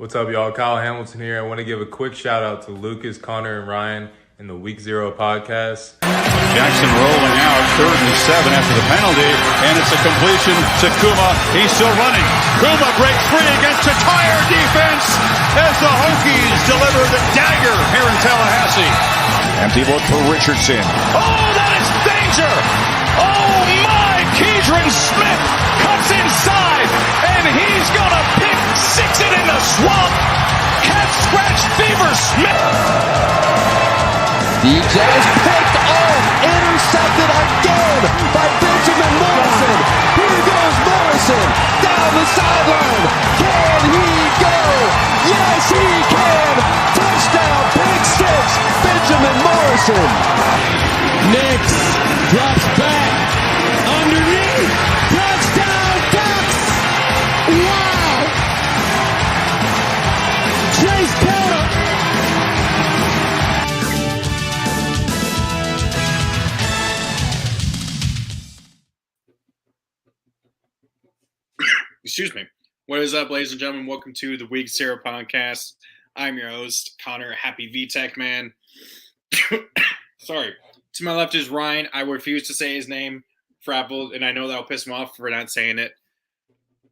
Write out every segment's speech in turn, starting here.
What's up, y'all? Kyle Hamilton here. I want to give a quick shout out to Lucas, Connor, and Ryan in the Week 0 podcast. Jackson rolling out, 3rd and 7 after the penalty, and it's a completion to Kuma. He's still running. Kuma breaks free against a tired defense as the Hokies deliver the dagger here in Tallahassee. Empty look for Richardson. Oh, that is danger! Oh my! Keidron Smith cuts inside, and he's gonna pick six it in the swamp. Cat scratch fever Smith. DJ is picked off, intercepted again by Benjamin Morrison. Here goes Morrison down the sideline. Can he go? Yes, he can. Touchdown, pick six, Benjamin Morrison. Nix drops back underneath. Touchdown, Ducks. Wow. Chase Taylor. Excuse me. What is up, ladies and gentlemen? Welcome to the Week 0 podcast. I'm your host, Connor. Happy VTech man. Sorry. To my left is Ryan. I refuse to say his name for Apple, and I know that'll piss him off for not saying it.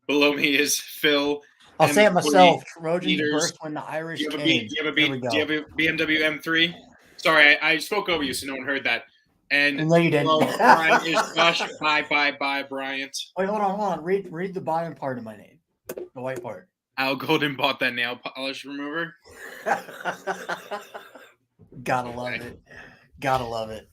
Below me is Phil. I'll say it myself. Trojans burst when the Irish do you came. have a BMW M3? Sorry, I spoke over you, so no one heard that. And no, you didn't. Brian is Josh. Bye, Bryant. Wait, hold on. Read the bottom part of my name. The white part. Al Golden bought that nail polish remover. Gotta love it.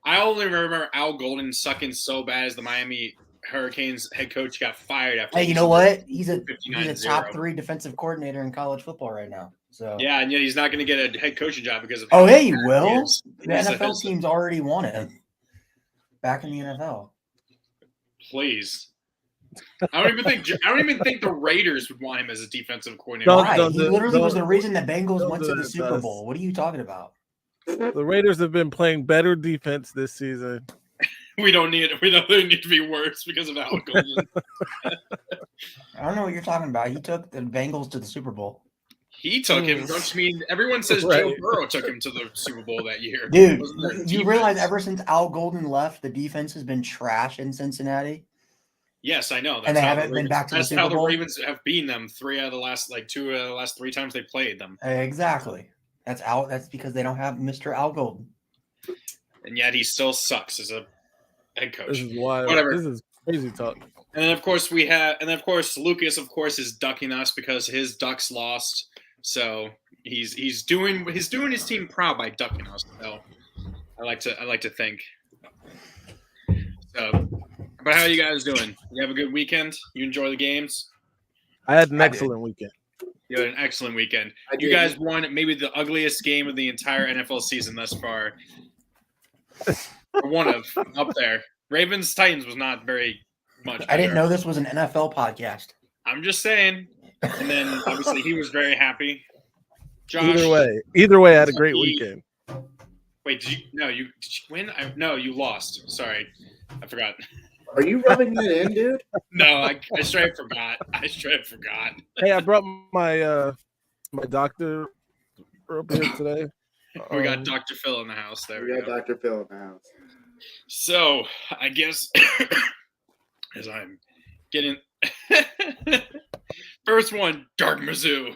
I only remember Al Golden sucking so bad as the Miami Hurricanes head coach got fired after. Hey, you know what? He's a 59-0. top 3 defensive coordinator in college football right now. So yeah, and yet he's not going to get a head coaching job because of. Oh, hey, he will. The NFL teams already want him back in the NFL. Please. I don't even think the Raiders would want him as a defensive coordinator. Right. He literally was the reason the Bengals went to the Super Bowl. What are you talking about? The Raiders have been playing better defense this season. We don't need to be worse because of Al Golden. I don't know what you're talking about. He took the Bengals to the Super Bowl. He took him. Don't you mean everyone says Right. Joe Burrow took him to the Super Bowl that year? Dude, you realize ever since Al Golden left, the defense has been trash in Cincinnati? Yes, I know. That's And they how haven't been back to the Super Bowl? That's how the Ravens have beaten them 2 out of the last 3 times they played them. Exactly. That's because they don't have Mr. Al Golden. And yet he still sucks as a head coach. This is wild. Whatever. This is crazy talk. And then of course Lucas is ducking us because his Ducks lost. So he's doing his team proud by ducking us. So I like to think. So, but how are you guys doing? You have a good weekend? You enjoy the games? I had an excellent weekend. You had an excellent weekend. You guys won maybe the ugliest game of the entire NFL season thus far. Or one of up there. Ravens Titans was not very much better. I didn't know this was an NFL podcast. I'm just saying. And then obviously he was very happy. Josh, Either way, I had a great weekend. Wait, did you win? No, you lost. Sorry, I forgot. Are you rubbing that in, dude? No, I straight forgot. Hey, I brought my my doctor up here today. We got Dr. Phil in the house. There we got go. Dr. Phil in the house. So I guess as I'm getting first one, Dark Mizzou.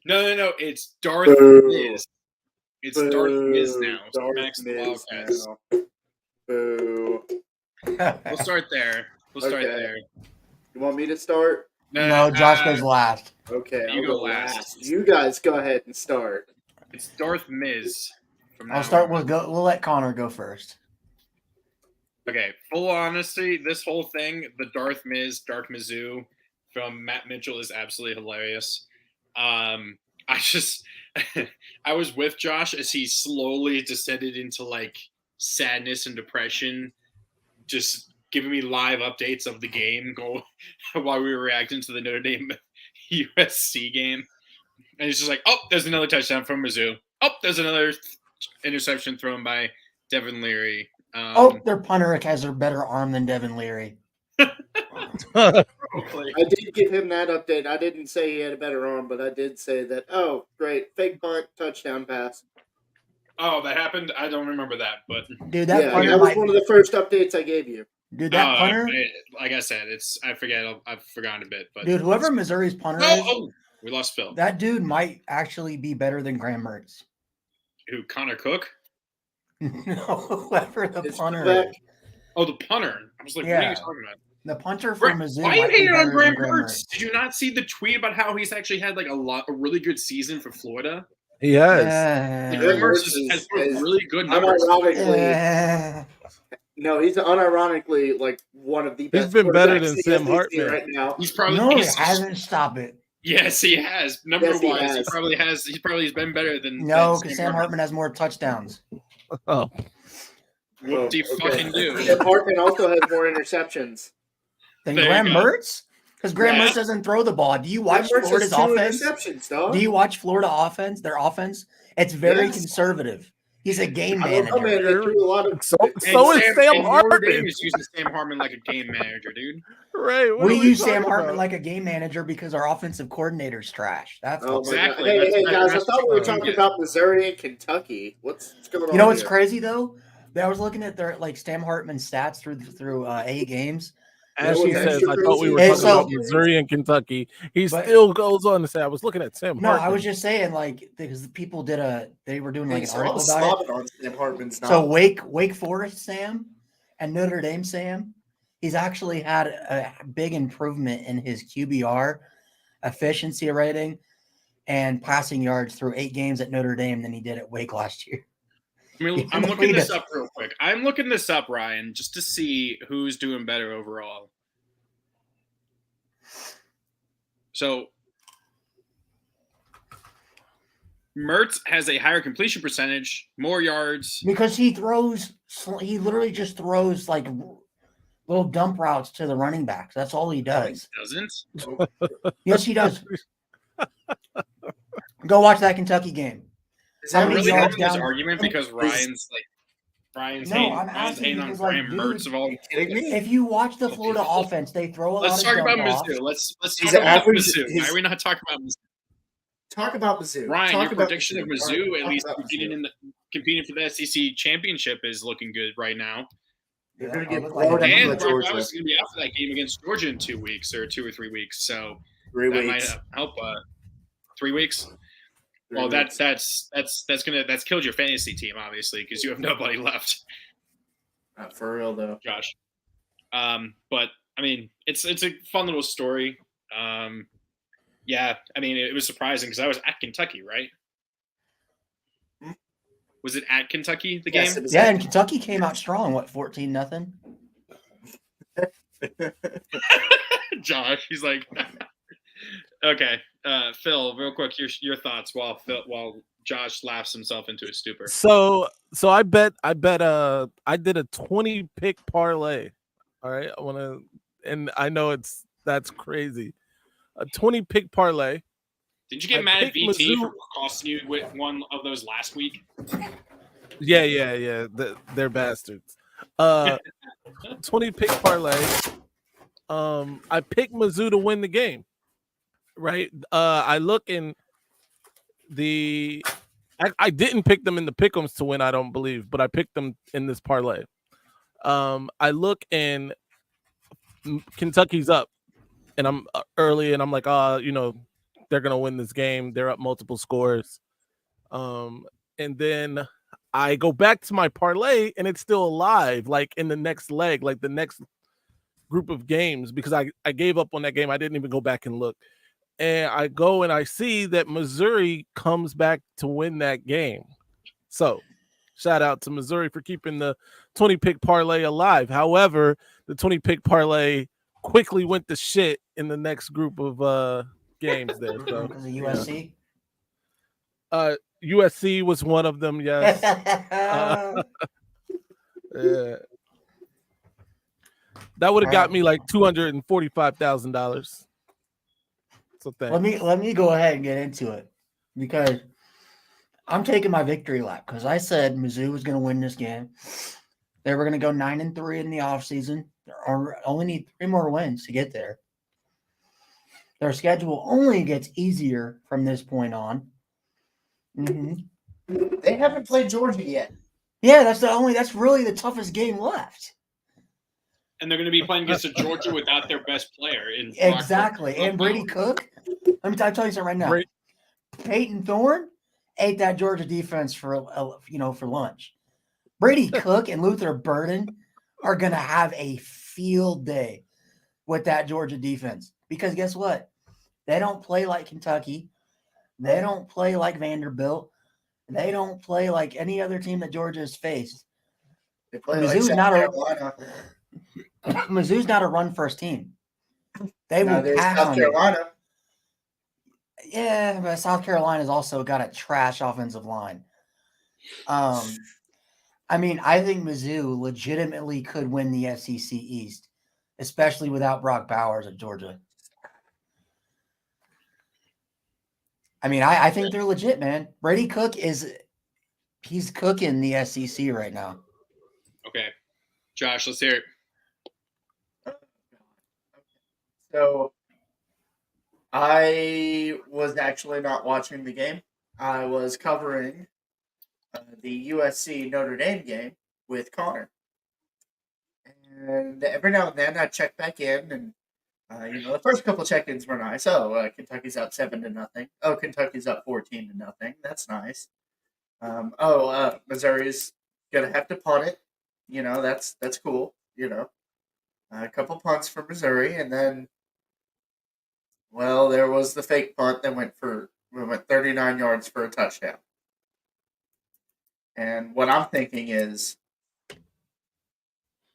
No, it's Darth Miz. It's Darth Miz now. Darth Max the Miz Wildcats. now. Boo. We'll start there. You want me to start? No, Josh goes last. Okay, You I'll go last. You guys go ahead and start. It's Darth Miz. I'll start. We'll let Connor go first. Okay, full honesty, this whole thing, the Darth Mizzou from Matt Mitchell is absolutely hilarious. I was with Josh as he slowly descended into like sadness and depression, just giving me live updates of the game while we were reacting to the Notre Dame USC game. And he's just like, oh, there's another touchdown from Mizzou. Oh, there's another interception thrown by Devin Leary. Their punter has a better arm than Devin Leary. Probably. I did give him that update. I didn't say he had a better arm, but I did say that. Oh, great! Fake punt, touchdown pass. Oh, that happened. I don't remember that, but Dude, that Yeah, punter that was might one of the first updates I gave you. Dude, that punter. like I said, I forget. I've forgotten a bit. But Dude, whoever Missouri's punter is, oh, we lost Phil. that dude might actually be better than Graham Mertz. Who? Connor Cook? No, whoever the It's punter back. is. Oh, the punter. I was like, what are you talking about? The punter for Mizzou. Why are you might be hating on better Graham than Mertz? Did you not see the tweet about how he's actually had like a really good season for Florida? He has. Like, Graham Mertz has put really good numbers. Unironically, no, he's unironically like one of the best. He's been better quarterbacks than in the Sam SEC Hartman right now. He's probably No, he hasn't. Stop it. Yes, he has. Number Yes, he wise, has. he probably has. He probably has been better than No, than because Sam Hartman has more touchdowns. Oh, What do you fucking do? Sam Hartman also has more interceptions. Then There you Graham go. Mertz? Because Graham Yeah. Mertz doesn't throw the ball. Do you watch Graham Mertz Florida's has 2 offense? interceptions, dog. Do you watch Florida offense? Their offense? It's very Yes. conservative. He's a game I don't know, man. manager. They threw a lot of. so And is Sam and Notre Dame Hartman. is using Sam Hartman like a game manager, dude. Right. what We are use Sam talking Hartman about? like a game manager because our offensive coordinator's trash. That's Oh what's my Exactly. God. Hey, That's- guys! I that's thought we were what talking I'm about Missouri and Kentucky. What's going on? You know what's here? crazy though? I was looking at their Sam Hartman's stats through 8 games. As You he know what's says, I extra thought we were crazy? talking So- about Missouri and Kentucky. He But- still goes on to say, I was looking at Sam No, Hartman. I was just saying like because the people they were doing like Hey, an so article I'm about it. slobbing on Sam Hartman's So now. Wake Forest Sam and Notre Dame Sam, he's actually had a big improvement in his QBR efficiency rating and passing yards through 8 games at Notre Dame than he did at Wake last year. I mean, Yeah, I'm the looking this latest. up real quick. I'm looking this up, Ryan, just to see who's doing better overall. So, Mertz has a higher completion percentage, more yards. Because he literally just throws like little dump routes to the running backs. That's all he does. Doesn't. Yes, he does. Go watch that Kentucky game. Is How I'm many really yards having this down- argument because Ryan's No, I'm asking hating on because, like, Graham dude, Mertz of all. kidding me? If you watch the Florida offense, they throw a Let's lot talk of about dump offs. Mizzou. Let's His talk about average- Mizzou. Why his- are we not talking about Mizzou? Talk about Mizzou. Ryan, Talk your about prediction of All right, Mizzou, at talk least about competing Mizzou. competing for the SEC championship, is looking good right now. You're gonna Yeah, get I look like blown a- out And by Brock Georgia. Bowers is going to be out for that game against Georgia in 2 weeks or 2 or 3 weeks. So 3 that weeks. might help. 3 weeks. 3 Well, weeks. that's killed your fantasy team, obviously, because you have nobody left, Not for real though. Josh. But I mean, it's a fun little story. Yeah, I mean, it was surprising because I was at Kentucky, right? Was it at Kentucky the Yes, game? it was Yeah, and Kentucky came out strong. What, 14-0? Josh, he's like, okay. Phil, real quick, your thoughts while Josh laughs himself into a stupor. So I did a 20 pick parlay. All right. And I know that's crazy. A 20 pick parlay. Did you get I mad at picked VT Mizzou. for costing you with one of those last week? Yeah. They're bastards. 20 pick parlay. I picked Mizzou to win the game. Right. I look in I didn't pick them in the pick'ems to win, I don't believe, but I picked them in this parlay. I look and Kentucky's up, and I'm early, and I'm like, they're gonna win this game. They're up multiple scores. And then I go back to my parlay, and it's still alive, like in the next leg, like the next group of games, because I gave up on that game. I didn't even go back and look. And I go and I see that Missouri comes back to win that game. So shout out to Missouri for keeping the 20 pick parlay alive. However, the 20 pick parlay quickly went to shit in the next group of games there. So Because of USC? USC was one of them, yes. Yeah. That would have got me like $245,000. So thanks. Let me go ahead and get into it because I'm taking my victory lap because I said Mizzou was going to win this game. They were going to go 9-3 in the offseason. only need 3 more wins to get there. Their schedule only gets easier from this point on. They haven't played Georgia yet. Yeah, that's really the toughest game left. And they're going to be playing against Georgia without their best player in Exactly. And Brady Cook. Let me tell you something right now. Peyton Thorne ate that Georgia defense for lunch. Brady Cook and Luther Burden are going to have a field day with that Georgia defense because guess what? They don't play like Kentucky. They don't play like Vanderbilt. They don't play like any other team that Georgia has faced. They play Mizzou's like South Carolina. Mizzou's not a run-first team. They will pass South on Carolina. You. Yeah, but South Carolina's also got a trash offensive line. I mean, I think Mizzou legitimately could win the SEC East, especially without Brock Bowers at Georgia. I mean, I think they're legit, man. Brady Cook he's cooking the SEC right now. Okay. Josh, let's hear it. So I was actually not watching the game. I was covering the USC Notre Dame game with Connor. And every now and then I check back in and the first couple check-ins were nice. Oh, Kentucky's up 7-0. Oh, Kentucky's up 14-0. That's nice. Missouri's gonna have to punt it. That's cool. A couple punts for Missouri, and then, well, there was the fake punt that went 39 yards for a touchdown. And what I'm thinking is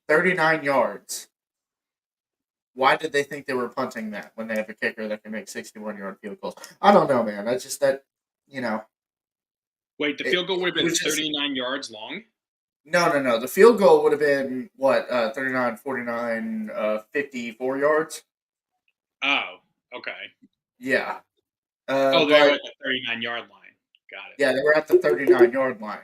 39 yards. Why did they think they were punting that when they have a kicker that can make 61-yard field goals? I don't know, man. Wait, the field goal would have been 39 yards long? No. The field goal would have been, 39, 49, 54 yards? Oh, okay. Yeah. They were at the 39-yard line. Got it. Yeah, they were at the 39-yard line.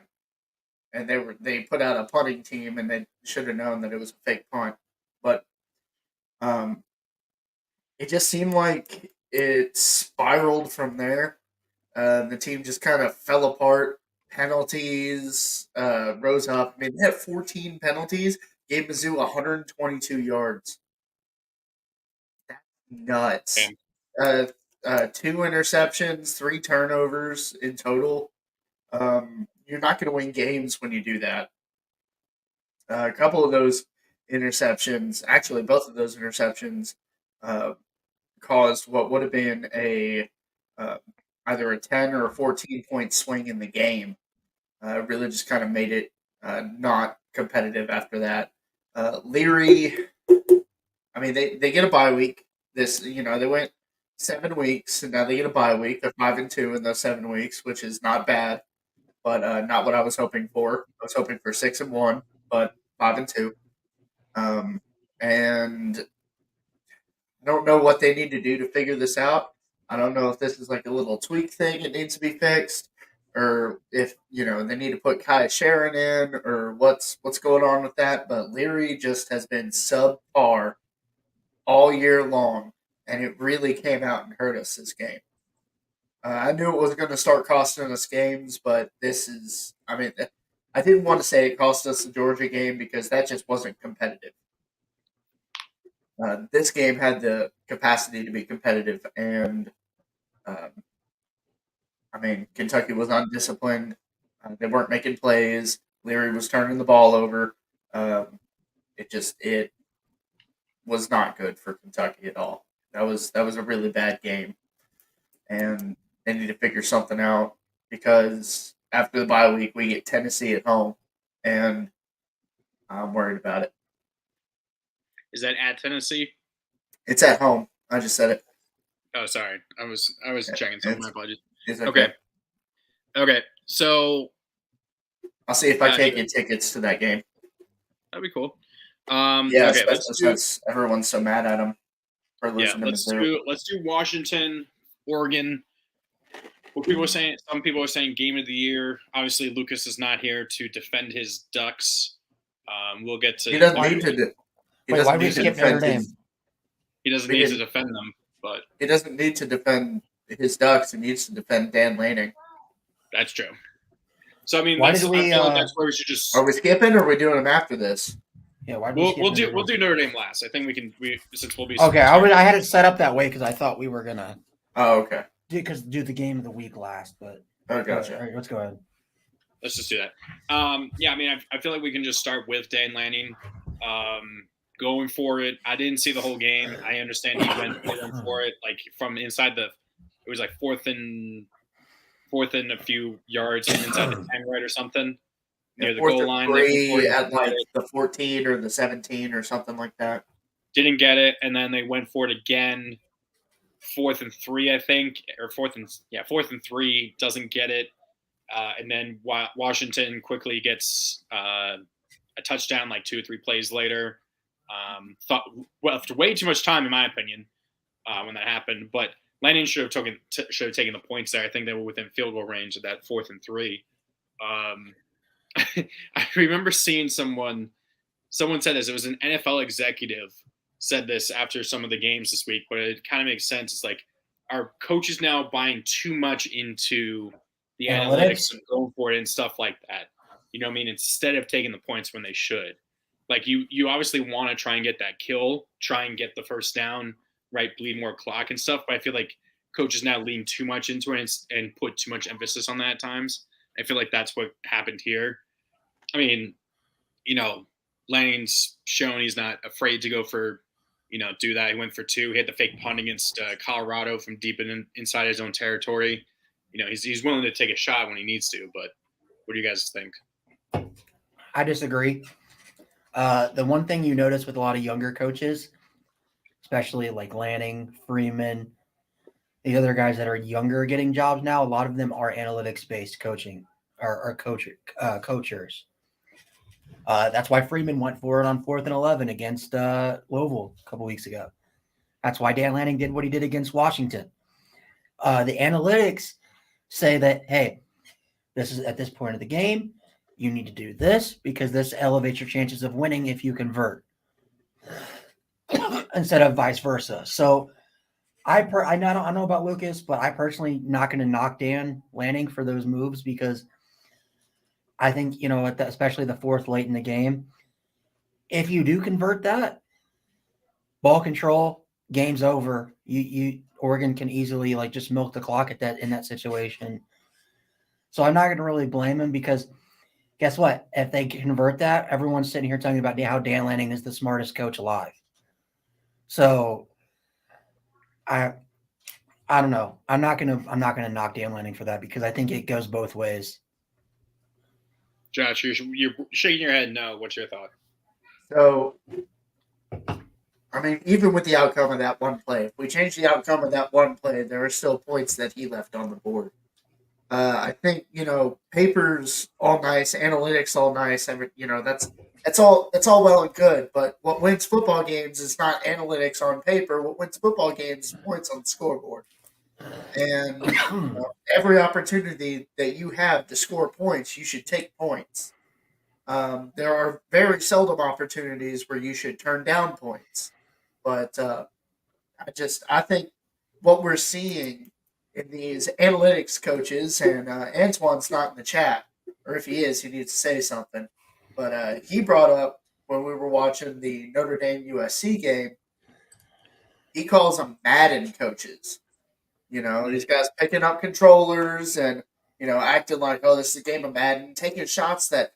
And they put out a punting team, and they should have known that it was a fake punt. But it just seemed like it spiraled from there. The team just kind of fell apart. Penalties rose up. I mean, they had 14 penalties, gave Mizzou 122 yards. That's nuts. 2 interceptions, 3 turnovers in total. You're not going to win games when you do that. A couple of those interceptions, actually both of those interceptions, caused what would have been either a 10 or a 14-point swing in the game. Really just kind of made it not competitive after that. Leary, I mean, they get a bye week. They went 7 weeks, and now they get a bye week. They're 5-2 in those 7 weeks, which is not bad, but not what I was hoping for. I was hoping for 6-1, but 5-2. And I don't know what they need to do to figure this out. I don't know if this is like a little tweak thing it needs to be fixed, or if they need to put Kai Sharon in, or what's going on with that. But Leary just has been subpar all year long, and it really came out and hurt us this game. I knew it was going to start costing us games, but I didn't want to say it cost us the Georgia game because that just wasn't competitive. This game had the capacity to be competitive, and Kentucky was undisciplined. They weren't making plays. Leary was turning the ball over. It was not good for Kentucky at all. That was a really bad game, and they need to figure something out because after the bye week we get Tennessee at home, and I'm worried about it. Is that at Tennessee? It's at home. I just said it. Oh, sorry. I was checking something. My apologies. It's Okay. So I'll see if I can't get tickets to that game. That'd be cool. Since everyone's so mad at them for losing to Missouri. Let's do Washington, Oregon. What people are saying, some people are saying game of the year. Obviously, Lucas is not here to defend his Ducks. We'll get to. He doesn't need to. Wait, doesn't why we need to skip Notre defend Dame? his. He doesn't We need to didn't- defend them, but He doesn't need to defend his Ducks. He needs to defend Dan Lanning. that's true. So I mean, Why I did we, feel like that's where we should just. Are we skipping, or are we doing them after this? Yeah, why did we skip We'll Notre do Dame? Notre Dame last. I think we can. Since we'll be Okay, I had it set up that way because I thought we were gonna Oh, okay. do the game of the week last. But Oh, gotcha. all right, let's go ahead. Let's just do that. Yeah, I mean, I feel like we can just start with Dan Lanning. Going for it. I didn't see the whole game. I understand he went for it, like from inside it was like fourth and a few yards inside the 10 right or something. Near the Fourth goal and line. three at like the 14 or the 17 or something like that. Didn't get it, and then they went for it again. 4th and 3, I think, or 4th and 3, doesn't get it. And then Washington quickly gets a touchdown like 2 or 3 plays later. After way too much time, in my opinion, when that happened. But Lanning should have taken the points there. I think they were within field goal range of that 4th and 3. I remember seeing someone said this. It was an NFL executive said this after some of the games this week, but it kind of makes sense. It's like, are coaches now buying too much into the analytics and going for it and stuff like that? You know what I mean? Instead of taking the points when they should. Like you obviously want to try and get that kill, try and get the first down, right? Bleed more clock and stuff. But I feel like coaches now lean too much into it and put too much emphasis on that at times. I feel like that's what happened here. I mean, Lanning's shown he's not afraid to go for, do that. He went for 2. He had the fake punt against Colorado from deep inside his own territory. He's willing to take a shot when he needs to. But what do you guys think? I disagree. The one thing you notice with a lot of younger coaches, especially like Lanning, Freeman, the other guys that are younger getting jobs now, a lot of them are analytics-based coaching or coachers. That's why Freeman went for it on 4th and 11 against Louisville a couple weeks ago. That's why Dan Lanning did what he did against Washington. The analytics say that, hey, this is at this point of the game, you need to do this because this elevates your chances of winning if you convert instead of vice versa. So I don't know about Lucas, but I personally not going to knock Dan Lanning for those moves because I think, especially the 4th late in the game, if you do convert that, ball control, game's over. Oregon can easily just milk the clock in that situation. So I'm not going to really blame him because guess what? If they convert that, everyone's sitting here talking about how Dan Lanning is the smartest coach alive. So I don't know. I'm not gonna knock Dan Lanning for that because I think it goes both ways. Josh, you're shaking your head no. What's your thought? So, I mean, even with the outcome of that one play, if we change the outcome of that one play, there are still points that he left on the board. I think, papers all nice, analytics all nice. That's all well and good. But what wins football games is not analytics on paper. What wins football games is points on the scoreboard. And every opportunity that you have to score points, you should take points. There are very seldom opportunities where you should turn down points. But I think what we're seeing in these analytics coaches, and Antoine's not in the chat, or if he is, he needs to say something. But he brought up when we were watching the Notre Dame USC game, he calls them Madden coaches. These guys picking up controllers and, acting like, oh, this is a game of Madden, taking shots that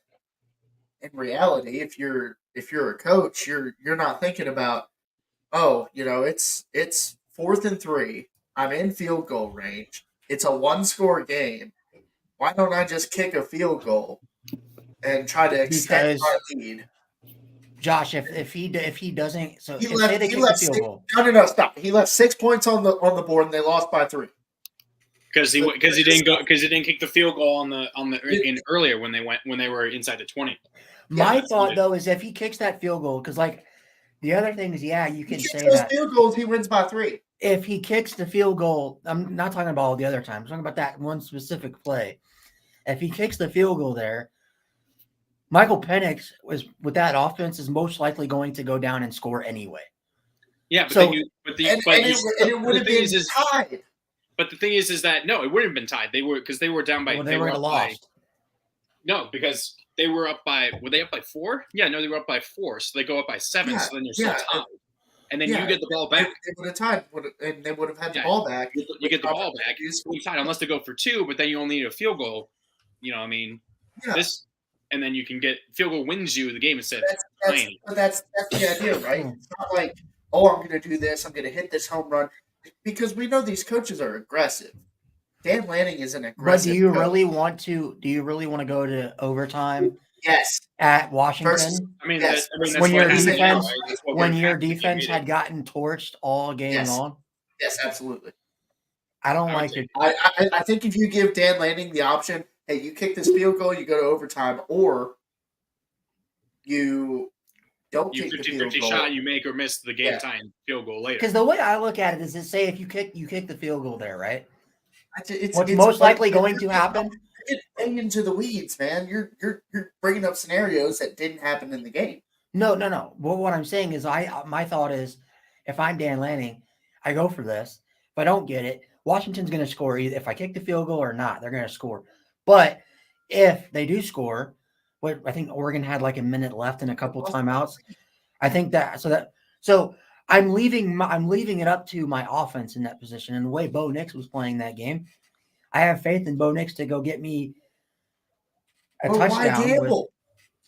in reality, if you're a coach, you're not thinking about, oh, it's 4th and 3. I'm in field goal range. It's a 1-score game. Why don't I just kick a field goal and try to extend my lead? Josh, if he doesn't, so He if left, say they he kick left the field six, goal. no, stop. He left 6 points on the board and they lost by 3. Because he didn't kick the field goal earlier when they were inside the 20. My thought though is if he kicks that field goal, because the other thing is, you can say those that field goals, he wins by 3. if he kicks the field goal, I'm not talking about all the other times. I'm talking about that one specific play. If he kicks the field goal there, Michael Penix was with that offense is most likely going to go down and score anyway. Yeah, but So- then it would have been tied. But the thing is that no, it wouldn't have been tied. They were down by. Well, they would have lost. No, because they were up by. Were they up by 4? Yeah, no, they were up by 4. So they go up by 7. Yeah, so then you're still tied. And then yeah, you get the ball back. They would have tied, and they would have had the ball back. You get the ball back. You're tied unless they go for 2, but then you only need a field goal. You know, what I mean, and then you can get field goal wins you the game instead of playing. But that's the idea, right? It's not like, oh, I'm going to do this. I'm going to hit this home run, because we know these coaches are aggressive. Dan Lanning is an aggressive. But do you really want to go to overtime? Yes. At Washington. Yes. That's when your defense defense had gotten torched all game long. Yes, absolutely. I don't like it. I think if you give Dan Lanning the option, hey, you kick this field goal, you go to overtime, or you don't kick the field 50-50 goal. shot, you make or miss the game time field goal later. Because the way I look at it is, say if you kick the field goal there, right? It's most likely going to happen. Get into the weeds, man. You're bringing up scenarios that didn't happen in the game. No. Well, what I'm saying is, my thought is, if I'm Dan Lanning, I go for this. If I don't get it, Washington's going to score. Either if I kick the field goal or not, they're going to score. But if they do score, what I think Oregon had like a minute left and a couple timeouts. I think so I'm leaving it up to my offense in that position. And the way Bo Nix was playing that game, I have faith in Bo Nix to go get me a touchdown. Why gamble?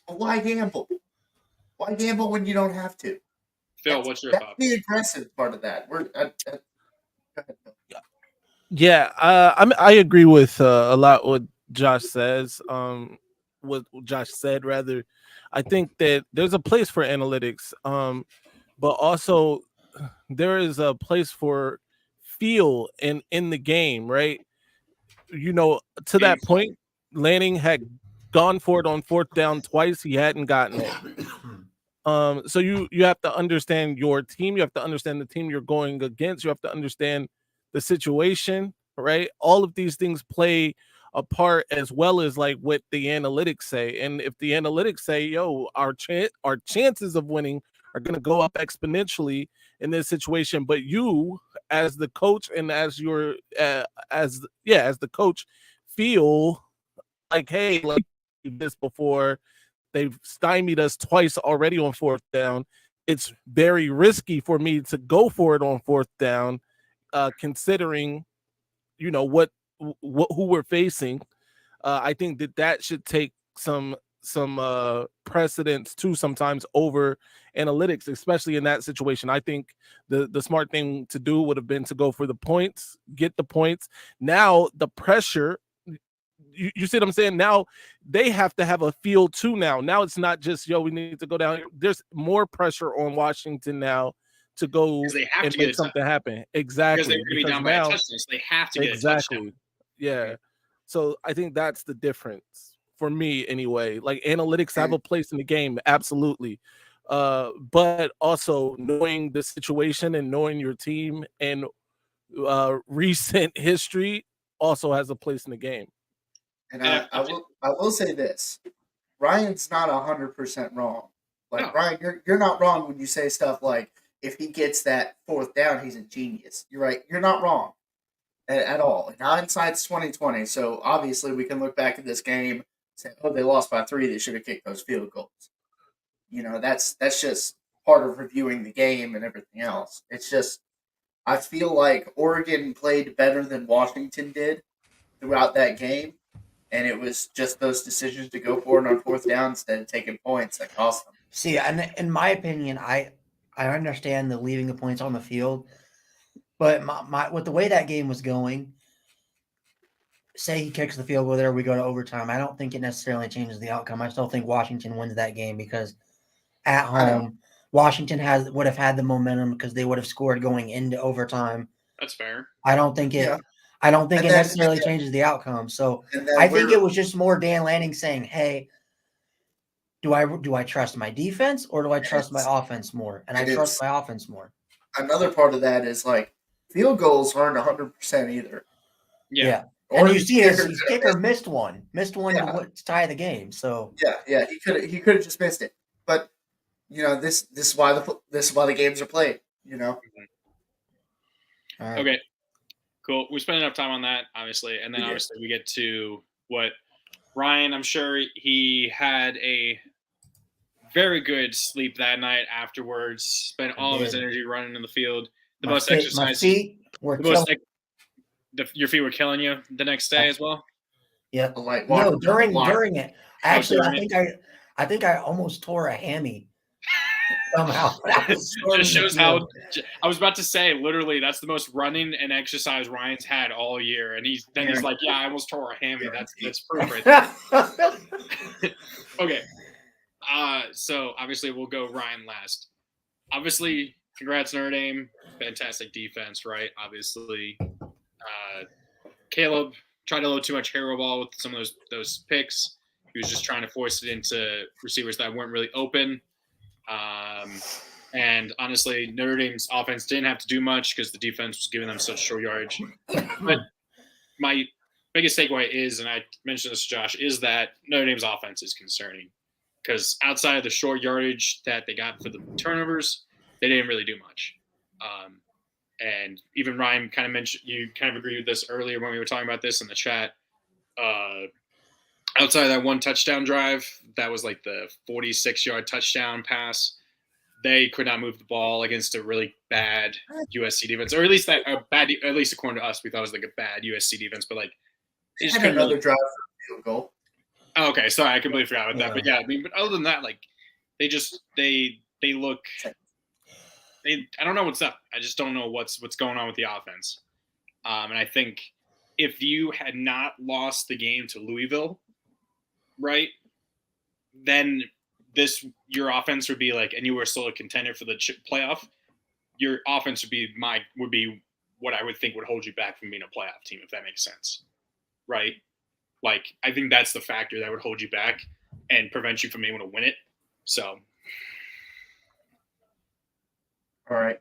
Why gamble? Why gamble when you don't have to? Phil, what's your thought? That's the aggressive part of that. I agree with a lot what Josh says. What Josh said, rather. I think that there's a place for analytics, but also there is a place for feel in the game, right? You know, to that point, Lanning had gone for it on 4th down twice. He hadn't gotten it. So you have to understand your team. You have to understand the team you're going against. You have to understand the situation, right? All of these things play a part, as well as like what the analytics say. And if the analytics say, yo, our chances of winning are going to go up exponentially in this situation, but you as the coach and as the coach feel like, hey, like this before, they've stymied us twice already on 4th down. It's very risky for me to go for it on 4th down, considering, you know, who we're facing. I think that should take some precedence too sometimes over analytics, especially in that situation. I think the smart thing to do would have been to go for the points, get the points. Now the pressure, you see what I'm saying? Now they have to have a feel too. Now it's not just, yo, we need to go down. There's more pressure on Washington now to go and make something happen. Exactly. Because they're going to be down by a touchdown, so they have to get a touchdown. Yeah. So I think that's the difference for me anyway. Like analytics have a place in the game, absolutely. But also knowing the situation and knowing your team and recent history also has a place in the game. And I will say this: Ryan's not 100% wrong. Like no. Ryan, you're not wrong when you say stuff like, if he gets that 4th down, he's a genius. You're right. You're not wrong at all. And hindsight's 2020. So obviously we can look back at this game and say, oh, they lost by 3. They should have kicked those field goals. You know, that's just part of reviewing the game and everything else. It's just, I feel like Oregon played better than Washington did throughout that game. And it was just those decisions to go for it on 4th down instead of taking points that cost them. See, and in my opinion, I understand the leaving the points on the field, but with the way that game was going, say he kicks the field goal there, we go to overtime. I don't think it necessarily changes the outcome. I still think Washington wins that game because at home, Washington would have had the momentum because they would have scored going into overtime. That's fair. I don't think it. Yeah. I don't think it necessarily changes the outcome. So I think it was just more Dan Lanning saying, "Hey, do I trust my defense or do I trust my offense more?" And I trust my offense more. Another part of that is like field goals aren't 100% either. Yeah. And Or you see his kicker kicker missed one Yeah. to tie the game. So Yeah, he could have just missed it. But this is why the games are played. all right. Okay, cool. We spent enough time on that, obviously, and then We did. obviously we get to what Ryan. I'm sure he had a very good sleep that night afterwards. Spent all of his did. energy running in the field. The My most feet, exercise. my feet were The most, killing. your feet were killing you the next day as well. Yep. Like No, walking down the block. during it. Actually, during I think I almost tore a hammy somehow. I was storming Just the shows how. field. I was about to say, literally, that's the most running and exercise Ryan's had all year, and he's like, "Yeah, I almost tore a hammy." That's proof right there. Okay. So obviously we'll go Ryan last. Obviously, congrats Notre Dame, fantastic defense, right? Obviously, Caleb tried a little too much hero ball with some of those picks. He was just trying to force it into receivers that weren't really open. And honestly, Notre Dame's offense didn't have to do much because the defense was giving them such short yardage. But my biggest takeaway is, and I mentioned this to Josh, is that Notre Dame's offense is concerning because outside of the short yardage that they got for the turnovers, they didn't really do much. And even Ryan kind of mentioned, you kind of agreed with this earlier when we were talking about this in the chat. Outside of that one touchdown drive, that was like the 46-yard touchdown pass. They could not move the ball against a really bad USC defense, or at least at least according to us, we thought it was like a bad USC defense. But like, They had another drive for a field goal. Oh, okay, sorry, I completely forgot about that. But yeah, I mean, but other than that, like, they look. I don't know what's up. I just don't know what's going on with the offense. And I think if you had not lost the game to Louisville, right, then your offense would be like, and you were still a contender for the playoff. Your offense would be what I would think would hold you back from being a playoff team, if that makes sense, right? Like, I think that's the factor that would hold you back and prevent you from being able to win it. So. All right.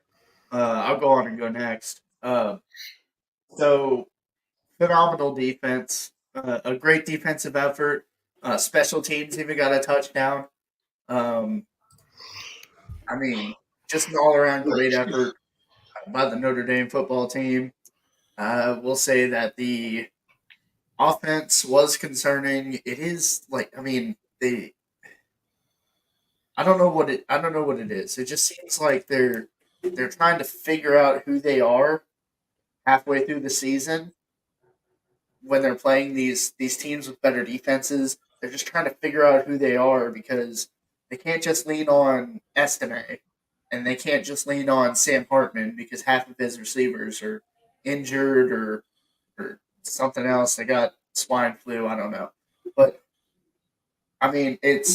I'll go on and go next. So, phenomenal defense. A great defensive effort. Special teams even got a touchdown. I mean, just an all-around great effort by the Notre Dame football team. We'll say that the offense was concerning. It is like, I mean, I don't know what it is. It just seems like they're trying to figure out who they are halfway through the season when they're playing these teams with better defenses. They're just trying to figure out who they are because they can't just lean on Estime and they can't just lean on Sam Hartman because half of his receivers are injured or something else. They got swine flu. I don't know. But, I mean, it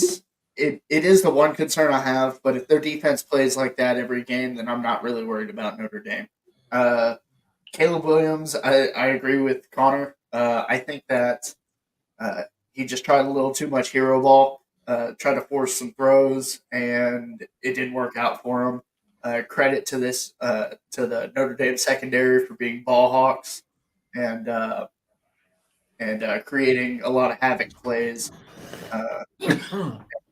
is the one concern I have, but if their defense plays like that every game, then I'm not really worried about Notre Dame. Caleb Williams, I agree with Connor. I think that he just tried a little too much hero ball, tried to force some throws, and it didn't work out for him. Credit to the Notre Dame secondary for being ball hawks and creating a lot of havoc plays.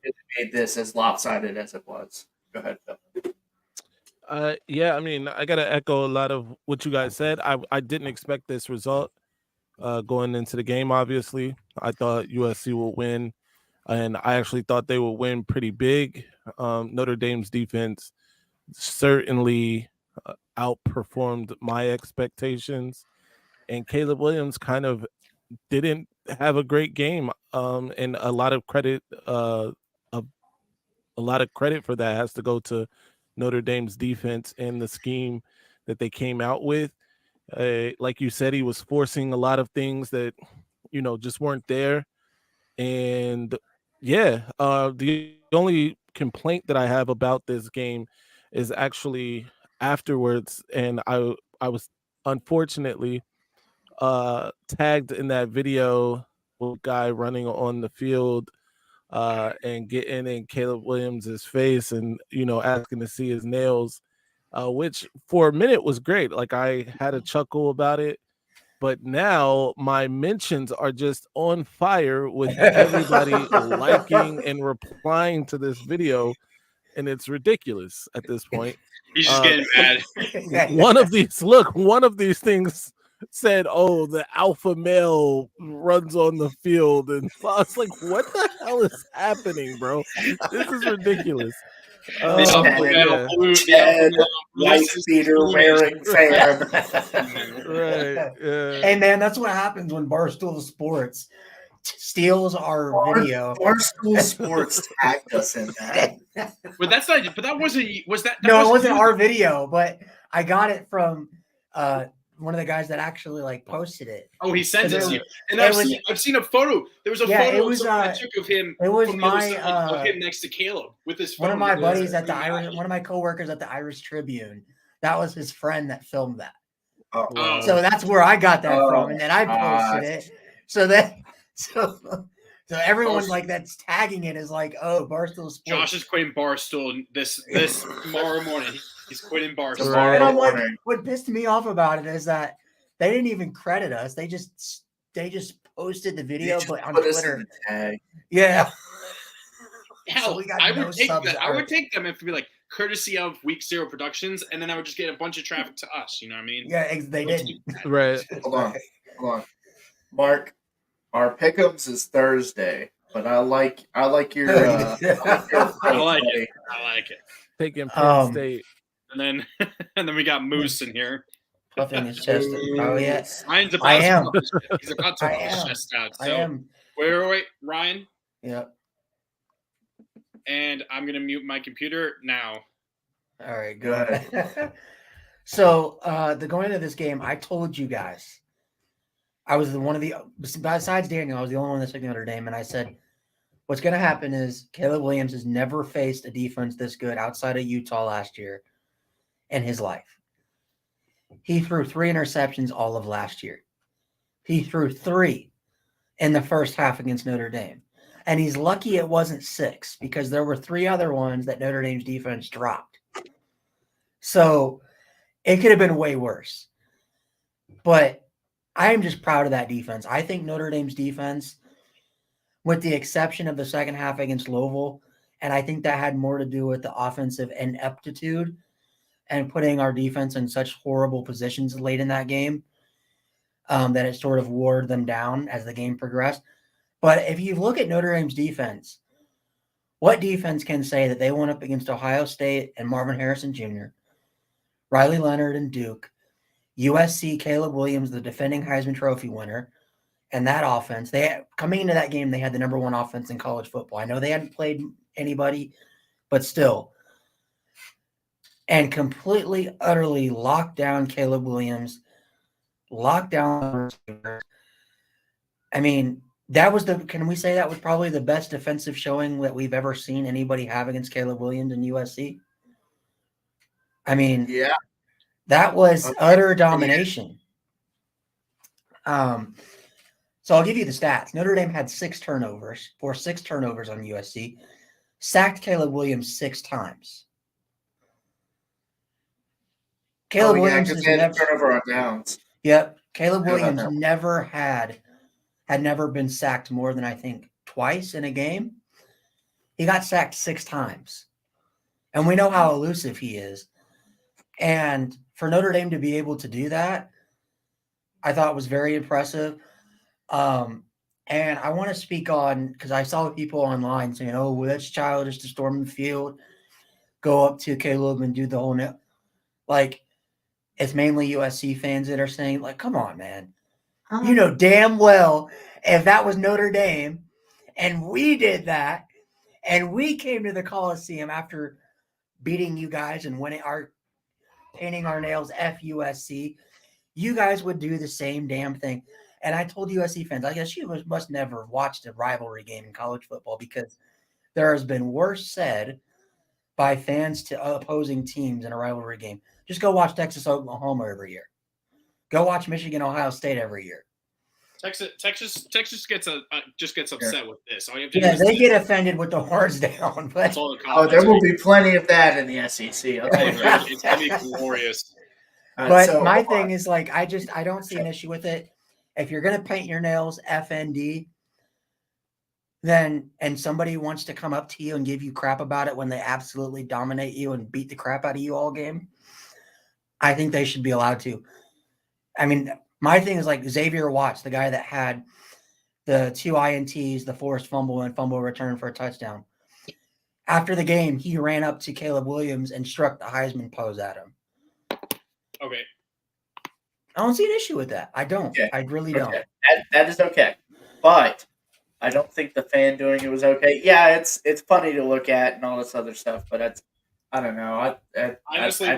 It made this as lopsided as it was. Go ahead, Phil. Yeah, I mean, I gotta echo a lot of what you guys said. I didn't expect this result going into the game. Obviously, I thought USC would win, and I actually thought they would win pretty big. Notre Dame's defense certainly outperformed my expectations, and Caleb Williams kind of didn't have a great game. And a lot of credit for that has to go to Notre Dame's defense and the scheme that they came out with. Like you said, he was forcing a lot of things that, just weren't there. And yeah, the only complaint that I have about this game is actually afterwards. And I was unfortunately tagged in that video with a guy running on the field and getting in Caleb Williams' face and, asking to see his nails, which for a minute was great. Like, I had a chuckle about it, But now my mentions are just on fire with everybody liking and replying to this video, and it's ridiculous at this point. He's just getting mad. One of these things said, "Oh, the alpha male runs on the field," and I was like, "What the hell is happening, bro? This is ridiculous." Light beater wearing fan. Right. Yeah. Hey man, that's what happens when Barstool Sports steals our video. Barstool Sports tagged us in that. But that's not. But that wasn't. Was that? No, it wasn't our video, but I got it from one of the guys that actually like posted it. Oh, he sent it to you, and it I've seen a photo. There was a photo I took of him. It was of him next to Caleb with his phone. One of my buddies at the Irish, one of my coworkers at the Irish Tribune. That was his friend that filmed that. Oh. So that's where I got that from, and then I posted it. So everyone like that's tagging it is like, oh, Barstool Sports. Josh is quitting Barstool this tomorrow morning. He's quitting Barstool. And I'm like, what pissed me off about it is that they didn't even credit us. They just posted the video, but on Twitter. Yeah. Hell, so I would take them if it'd be like courtesy of Week 0 Productions, and then I would just get a bunch of traffic to us. You know what I mean? Yeah, they didn't. Right. Hold on, Mark. Our pick'ems is Thursday, but I like your. I like it. Taking Penn State, and then we got Moose in here. Puffing his chest. Oh yes, Ryan's about I am. He's about to puff his chest out. So, I am. Wait, Ryan. Yep. And I'm gonna mute my computer now. All right, go ahead. So, going into this game, I told you guys, I was besides Daniel, I was the only one that took Notre Dame, and I said, what's going to happen is Caleb Williams has never faced a defense this good outside of Utah last year in his life. He threw 3 interceptions all of last year. He threw 3 in the first half against Notre Dame. And he's lucky it wasn't 6 because there were 3 other ones that Notre Dame's defense dropped. So it could have been way worse. But I am just proud of that defense. I think Notre Dame's defense, with the exception of the second half against Louisville, and I think that had more to do with the offensive ineptitude and putting our defense in such horrible positions late in that game, that it sort of wore them down as the game progressed. But if you look at Notre Dame's defense, what defense can say that they went up against Ohio State and Marvin Harrison Jr., Riley Leonard and Duke, USC, Caleb Williams, the defending Heisman Trophy winner, and that offense, coming into that game, they had the number 1 offense in college football. I know they hadn't played anybody, but still. And completely, utterly locked down Caleb Williams, locked down. I mean, can we say that was probably the best defensive showing that we've ever seen anybody have against Caleb Williams in USC? I mean, yeah, that was utter domination. So I'll give you the stats. Notre Dame had 6 turnovers on USC, sacked Caleb Williams 6 times. Caleb Williams has never turnover on downs. Yep. Caleb Williams had never been sacked more than I think twice in a game. He got sacked 6 times. And we know how elusive he is. And for Notre Dame to be able to do that, I thought was very impressive. And I want to speak on, because I saw people online saying, oh, well, that's childish to storm the field, go up to Caleb and do the whole net. Like, it's mainly USC fans that are saying, like, come on, man. You know damn well if that was Notre Dame and we did that and we came to the Coliseum after beating you guys and painting our nails FUSC, you guys would do the same damn thing. And I told USC fans, I guess you must never have watched a rivalry game in college football because there has been worse said by fans to opposing teams in a rivalry game. Just go watch Texas, Oklahoma every year. Go watch Michigan, Ohio State every year. Texas gets upset with this. All you have to they get offended with the horns down. But there will be plenty of that in the SEC. It's gonna be glorious. But my thing is, like, I don't see an issue with it. if you're going to paint your nails FND, then and somebody wants to come up to you and give you crap about it when they absolutely dominate you and beat the crap out of you all game, I think they should be allowed to. I mean, my thing is like Xavier Watts, the guy that had the 2 INTs, the forced fumble and fumble return for a touchdown. After the game, he ran up to Caleb Williams and struck the Heisman pose at him. Okay. I don't see an issue with that. I don't. Okay. I really don't. That is okay. But I don't think the fan doing it was okay. Yeah, it's funny to look at and all this other stuff, but I don't know. Honestly, I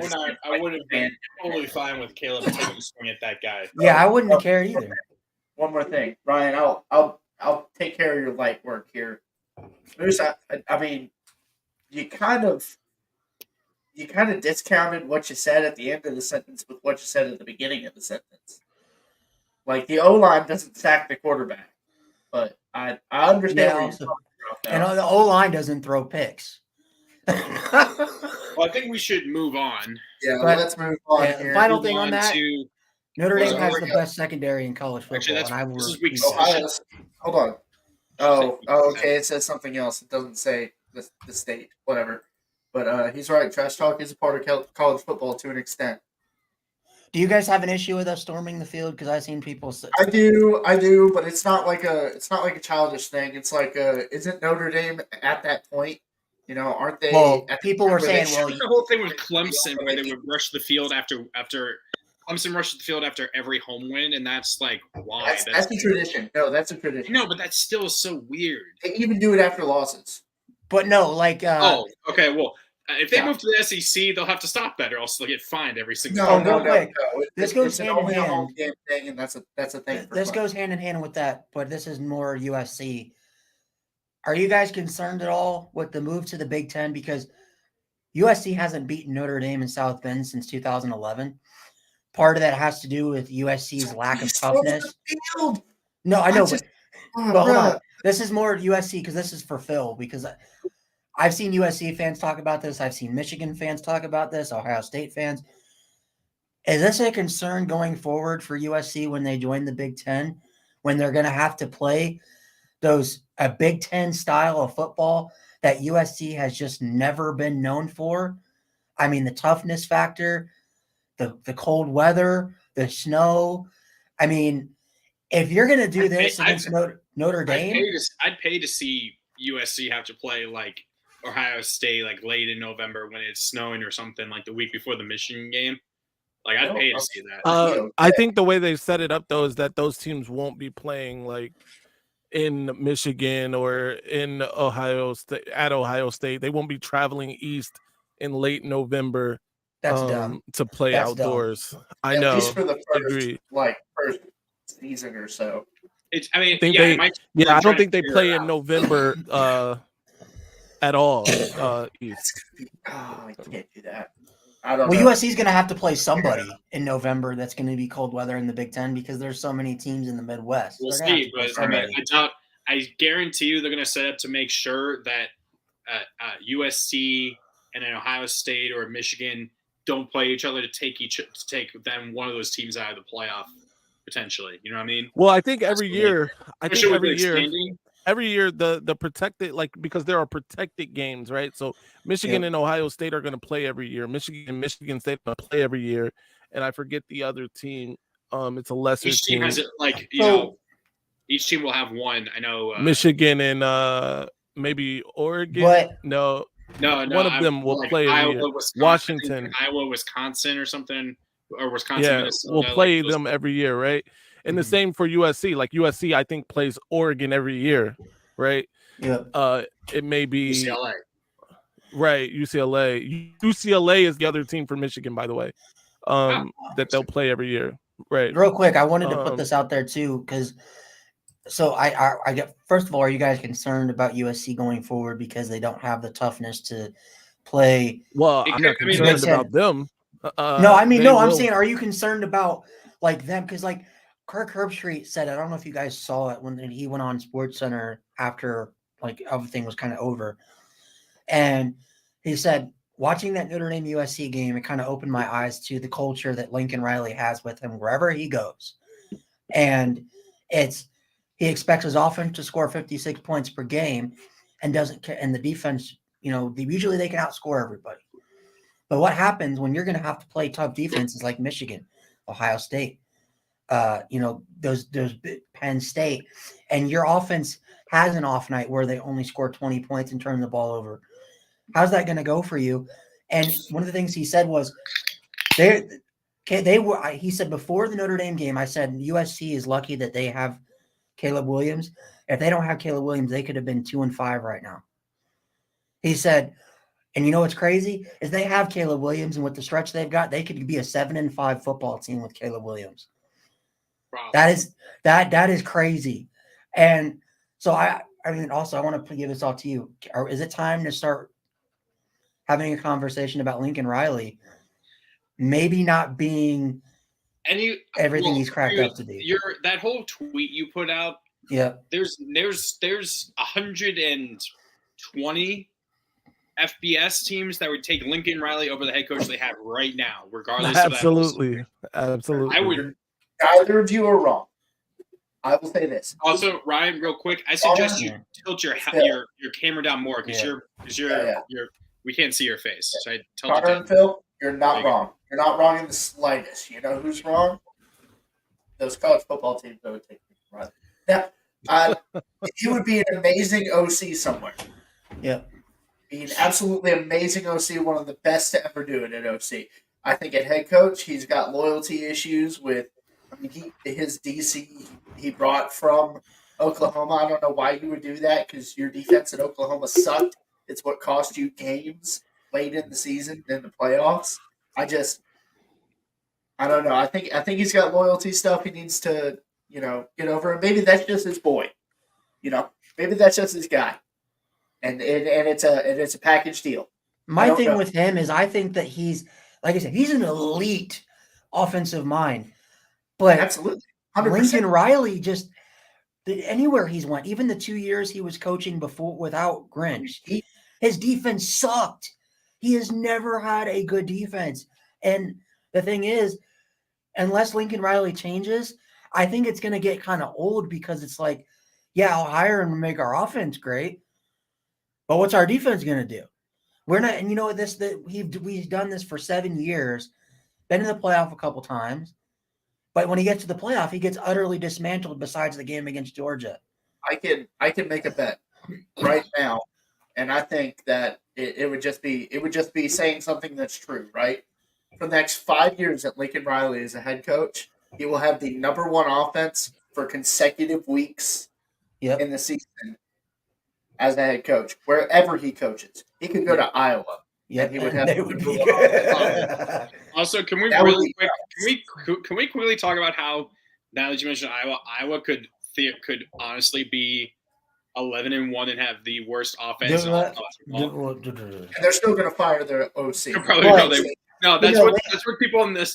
would have been totally fine with Caleb taking a swing at that guy. Yeah, I wouldn't have cared either. One more thing, Ryan. I'll take care of your light work here. Moose, I mean, you kind of discounted what you said at the end of the sentence with what you said at the beginning of the sentence. Like the O-line doesn't sack the quarterback, but I understand. Yeah, where you're also, coming from, and though. the O-line doesn't throw picks. Well, I think we should move on. Yeah, but- let's move on yeah, here. final Move thing on that, to Notre Was Dame it has the Oregon? best secondary in college football, Actually, and I will this is week repeat six. that. Ohio. Hold on. Okay. It says something else. It doesn't say the state. Whatever. But he's right. Trash talk is a part of college football to an extent. Do you guys have an issue with us storming the field? Because I've seen people say, I do, but it's not like a childish thing. It's like isn't Notre Dame at that point? You know, aren't they? well, at the people point were where they saying, well, the whole thing with Clemson where they would rush the field after Clemson rushed the field after every home win, and that's like why. That's a tradition. No, that's a tradition. No, but that's still so weird. They even do it after losses. but no, like, Okay. Well, if they Yeah. move to the SEC, they'll have to stop better, else they'll get fined every single Oh, time. real quick. This It's goes an hand in only a hand. home game thing, and that's a thing. For this fun. goes hand in hand with that, but this is more USC. Are you guys concerned at all with the move to the Big Ten? Because USC hasn't beaten Notre Dame in South Bend since 2011. Part of that has to do with USC's lack of toughness. Field. No, I know, just- but hold on. bruh. This is more USC because this is for Phil. Because I've seen USC fans talk about this. I've seen Michigan fans talk about this. Ohio State fans. Is this a concern going forward for USC when they join the Big Ten? When they're going to have to play a Big Ten style of football that USC has just never been known for? I mean, the toughness factor, the cold weather, the snow. I mean, if you're going to do this against Notre Dame, I'd pay to see USC have to play like Ohio State like late in November when it's snowing or something, like the week before the Michigan game. Like I'd pay to see that. I think the way they set it up though is that those teams won't be playing like in Michigan or in Ohio State at Ohio State. They won't be traveling east in late November that's dumb. to play That's outdoors. I At know. least for the Agree. first season or so. It's. I mean, I think yeah, they- it might- Yeah, I trying don't to think they figure play it in out. November at all east. That's gonna be. Oh, I can't do that. I don't Well, know. USC is going to have to play somebody in November that's going to be cold weather in the Big Ten because there's so many teams in the Midwest. We'll They're gonna have see, to play but I mean, somebody. I guarantee you they're going to set up to make sure that USC and then Ohio State or Michigan don't play each other to take them one of those teams out of the playoff potentially. You know what I mean? Well, I think every year, Especially with the expanding. every year the protected, like, because there are protected games, right? So Michigan and Ohio State are going to play every year. Michigan and Michigan State are going to play every year, and I forget the other team. It's a lesser Each team has it like each team will have one. I know Michigan and maybe Oregon. But No, one of them will like play every year. Washington. Iowa, Wisconsin, or something, or Wisconsin. Yeah, Minnesota, we'll play those- them every year, right? And the same for USC. Like USC, I think plays Oregon every year, right? yeah, It may be UCLA. right. UCLA. UCLA is the other team for Michigan, by the way. That they'll play every year, right? real quick, I wanted to put Um, this out there too because. So I get, first of all, are you guys concerned about USC going forward because they don't have the toughness to play? Well, It I'm could- not I mean, concerned listen. about them. No, I mean, they no, I'm will- saying, are you concerned about like them? Because like Kirk Herbstreit said, I don't know if you guys saw it when he went on Sports Center after like everything was kind of over, and he said, watching that Notre Dame USC game, it kind of opened my eyes to the culture that Lincoln Riley has with him wherever he goes. and he expects his offense to score 56 points per game, and the defense, usually they can outscore everybody. But what happens when you're going to have to play tough defenses like Michigan, Ohio State, those Penn State, and your offense has an off night where they only score 20 points and turn the ball over? How's that going to go for you? And one of the things he said was, he said before the Notre Dame game, I said USC is lucky that they have Caleb Williams. If they don't have Caleb Williams, they could have been 2-5 right now. He said, and you know what's crazy is they have Caleb Williams, and with the stretch they've got, they could be a 7-5 football team with Caleb Williams. Wow. That is crazy. And so I want to give this all to you. Is it time to start having a conversation about Lincoln Riley maybe not being everything he's cracked up to be? That whole tweet you put out. Yeah. There's 120 FBS teams that would take Lincoln Riley over the head coach they have right now, regardless Absolutely. of that. Absolutely. I would. Neither of you are wrong. I will say this. Also, Ryan, real quick, I suggest you tilt your camera down more because we can't see your face. So I tilt it Connor down. and Phil, you're not wrong. You're not wrong in the slightest. You know who's wrong? Those college football teams that would take Riley. Now, he would be an amazing OC somewhere. Yeah. Be an absolutely amazing OC, one of the best to ever do it at OC. I think at head coach, he's got loyalty issues with, his DC he brought from Oklahoma. I don't know why you would do that because your defense at Oklahoma sucked. It's what cost you games late in the season in the playoffs. I don't know. I think he's got loyalty stuff he needs to, get over. And maybe that's just his boy. Maybe that's just his guy. And it's a package deal. My thing with him is I think that he's, like I said, he's an elite offensive mind. But absolutely, 100%. Lincoln Riley just anywhere he's went, even the 2 years he was coaching before without Grinch, his defense sucked. He has never had a good defense. And the thing is, unless Lincoln Riley changes, I think it's going to get kind of old because it's like, yeah, I'll hire him to make our offense great, but what's our defense going to do? We're not, and we've done this for 7 years, been in the playoff a couple times, but when he gets to the playoff, he gets utterly dismantled. Besides the game against Georgia, I can make a bet right now, and I think that it would just be saying something that's true, right? For the next 5 years that Lincoln Riley is a head coach, he will have the number one offense for consecutive weeks in the season as a head coach, wherever he coaches. He could go to Iowa. Yeah, he would have. Also, can we really quick? Can we quickly talk about how, now that you mentioned Iowa could honestly be 11-1 and have the worst offense. And they're still going to fire their OC. That's what people in the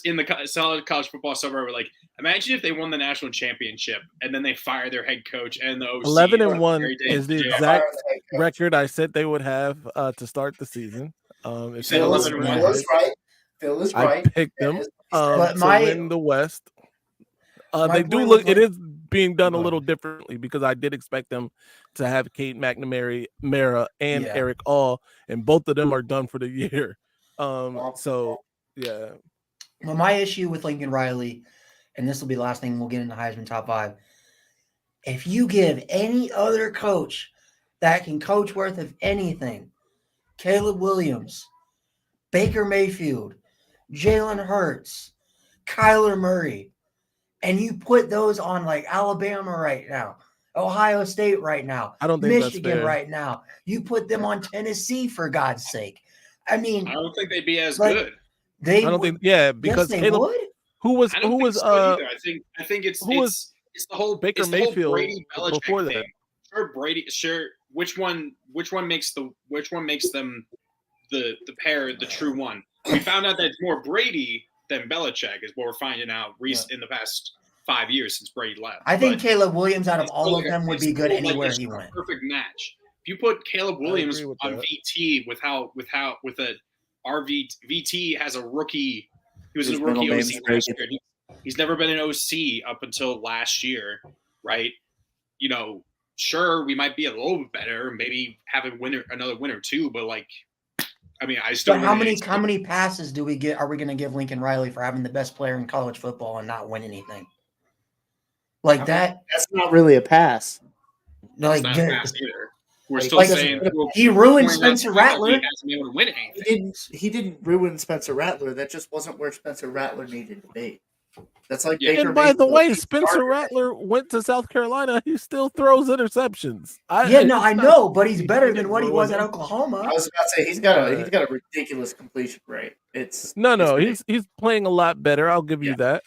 solid college football suburb are like. Imagine if they won the national championship and then they fire their head coach and the OC. 11-1 is the exact record I said they would have to start the season. Phil is right. Phil is right. I picked them to win the West. They do look. It is being done a little differently because I did expect them to have Kate McNamara, and Eric All, and both of them are done for the year. So yeah. Well, my issue with Lincoln Riley, and this will be the last thing we'll get into Heisman top 5. If you give any other coach that can coach worth of anything, Caleb Williams, Baker Mayfield, Jalen Hurts, Kyler Murray, and you put those on like Alabama right now, Ohio State right now, I don't think Michigan that's fair. right now, you put them on Tennessee for God's sake. I mean, I don't think they'd be as good. I because Caleb, would. Who was I think it's the whole Baker Mayfield Mayfield Brady Belichick before thing. that. Sure, Brady. Sure, which one makes them the pair, the true one? We found out that it's more Brady than Belichick is what we're finding out in the past 5 years since Brady left. I think Caleb Williams out of all of them would be good anywhere he went. Perfect match. If you put Caleb Williams on VT with a VT has a rookie. He was a rookie OC last year. He's never been an OC up until last year, right? Sure, we might be a little bit better, maybe have another win or two, but I still. But how many passes are we going to give Lincoln Riley for having the best player in college football and not win anything? That. That's not really a pass. Like, not a pass either. We're still saying he ruined Spencer Rattler. He hasn't been able to win anything. He didn't ruin Spencer Rattler. That just wasn't where Spencer Rattler needed to be. That's like Baker And by the Mayfield. way, Spencer Rattler went to South Carolina. He still throws interceptions. I know, but he's better than what he was at Oklahoma. I was about to say he's got a ridiculous completion rate. It's he's playing a lot better. I'll give you that.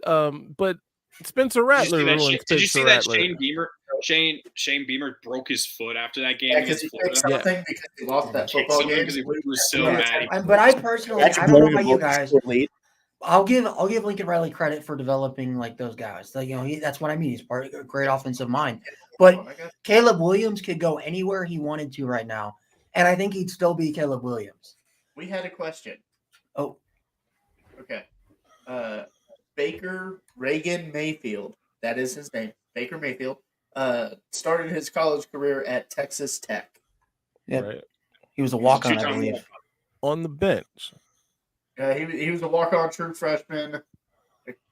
But Spencer Rattler ruined Did you see that Rattler. Shane Beamer broke his foot after that game? Yeah, because he picked something because he lost that football game. Because he was so mad. But I personally, I don't know about you guys. I'll give Lincoln Riley credit for developing like those guys. That's what I mean. He's part of a great offensive mind. But Caleb Williams could go anywhere he wanted to right now, and I think he'd still be Caleb Williams. We had a question. Oh, okay. Baker Reagan Mayfield, that is his name. Baker Mayfield started his college career at Texas Tech. Yeah, right. He was a walk-on, I believe. On the bench. He was a walk-on true freshman.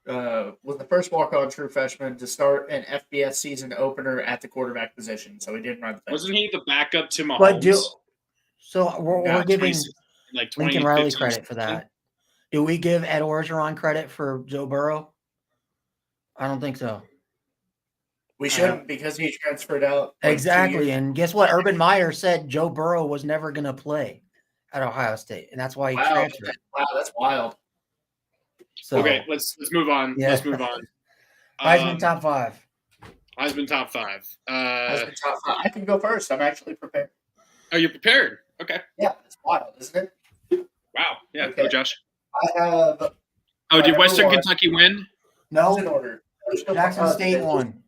Was the first walk-on true freshman to start an FBS season opener at the quarterback position. So he didn't run the bench. Wasn't he the backup to Mahomes? So we're giving Lincoln Riley 2015. credit for that. Do we give Ed Orgeron credit for Joe Burrow? I don't think so. We shouldn't because he transferred out. Exactly. And guess what? Urban Meyer said Joe Burrow was never going to play at Ohio State, and that's why he transferred. Wow, that's wild. So, okay, let's move on. Yeah. Let's move on. Heisman top 5. Heisman top 5. Heisman top 5. I can go first. I'm actually prepared. Are you prepared? Okay. Yeah, it's wild, isn't it? Wow. Yeah, Okay. go Josh. I have. Did Western Kentucky win? No, In order. Jackson State won.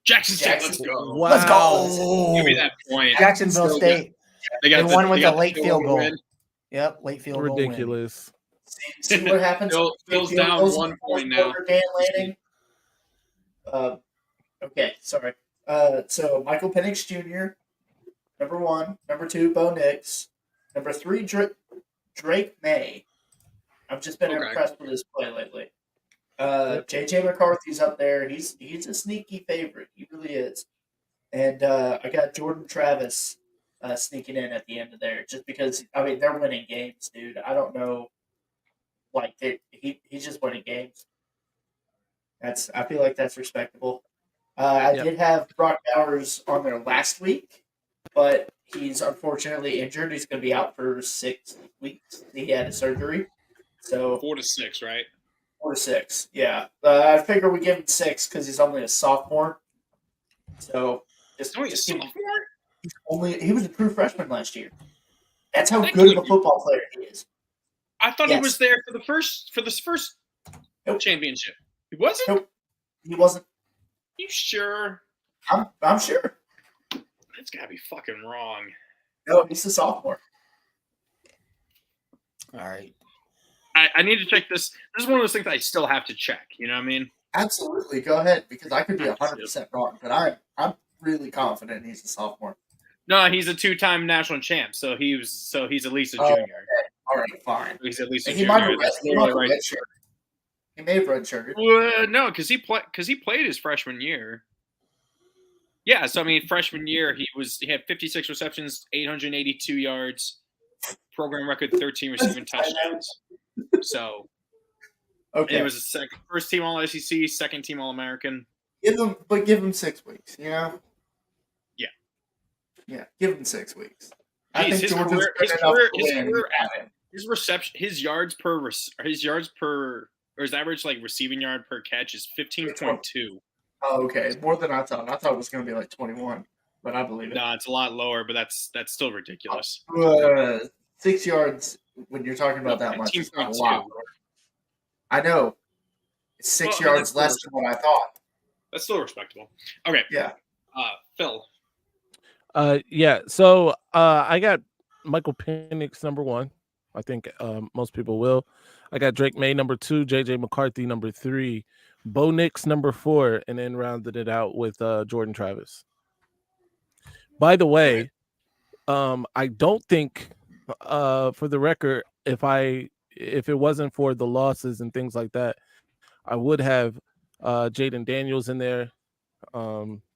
Jackson State. Let's go. Wow. Let's go. Give me that point. Jacksonville Still State. They won with a late field goal. win. Yep, late field goal. Win. Ridiculous. See what happens. Phil's If down goes 1 point now. Notre Dame landing. Okay, sorry. So Michael Penix Jr., number 1. Number 2, Bo Nix. Number 3, Drake May. I've just been impressed with his play lately. JJ McCarthy's up there. He's a sneaky favorite. He really is. And I got Jordan Travis sneaking in at the end of there, just because they're winning games, dude. I don't know, he's just winning games. I feel like that's respectable. I did have Brock Bowers on there last week, but he's unfortunately injured. He's going to be out for 6 weeks. He had a surgery, so 4 to 6, right? 4 to 6. Yeah, I figure we give him 6 because he's only a sophomore. So just Only a give him- sophomore? he was a true freshman last year. That's how good of a football player he is. I thought he was there for this first Nope. championship. He wasn't? Nope. He wasn't. You sure? I'm sure. That's gotta be fucking wrong. No, he's a sophomore. All right. I need to check this. This is one of those things I still have to check. You know what I mean? Absolutely. Go ahead, because I could be 100% wrong, but I'm really confident he's a sophomore. No, he's a 2-time national champ, so he's at least a junior. Okay. All right, fine. He's at least a He might junior. have redshirted. He may have redshirted. Well, no, because he played his freshman year. Yeah, so freshman year he had 56 receptions, 882 yards, program record 13 receiving touchdowns. So, Okay. it was first team All SEC, second team All American. Give him 6 weeks. You know. Yeah. Yeah. Give him 6 weeks. Jeez, I think his Georgia's career- good his enough career- to his win career- at it. His reception, his average receiving yard per catch is 15.2. Oh, okay. More than I thought. I thought it was going to be like 21, but I believe it. No, it's a lot lower, but that's still ridiculous. 6 yards when you're talking about that much. It's not a lot. 19.2. I know. It's 6 Well, yards that's less than what I thought. That's still respectable. Okay. Yeah. Phil. Yeah. So I got Michael Penix number 1. I think most people will. I got Drake May number 2, JJ McCarthy number 3, Bo Nix number 4, and then rounded it out with Jordan Travis. By the way, I don't think, for the record, if it wasn't for the losses and things like that, I would have Jaden Daniels in there.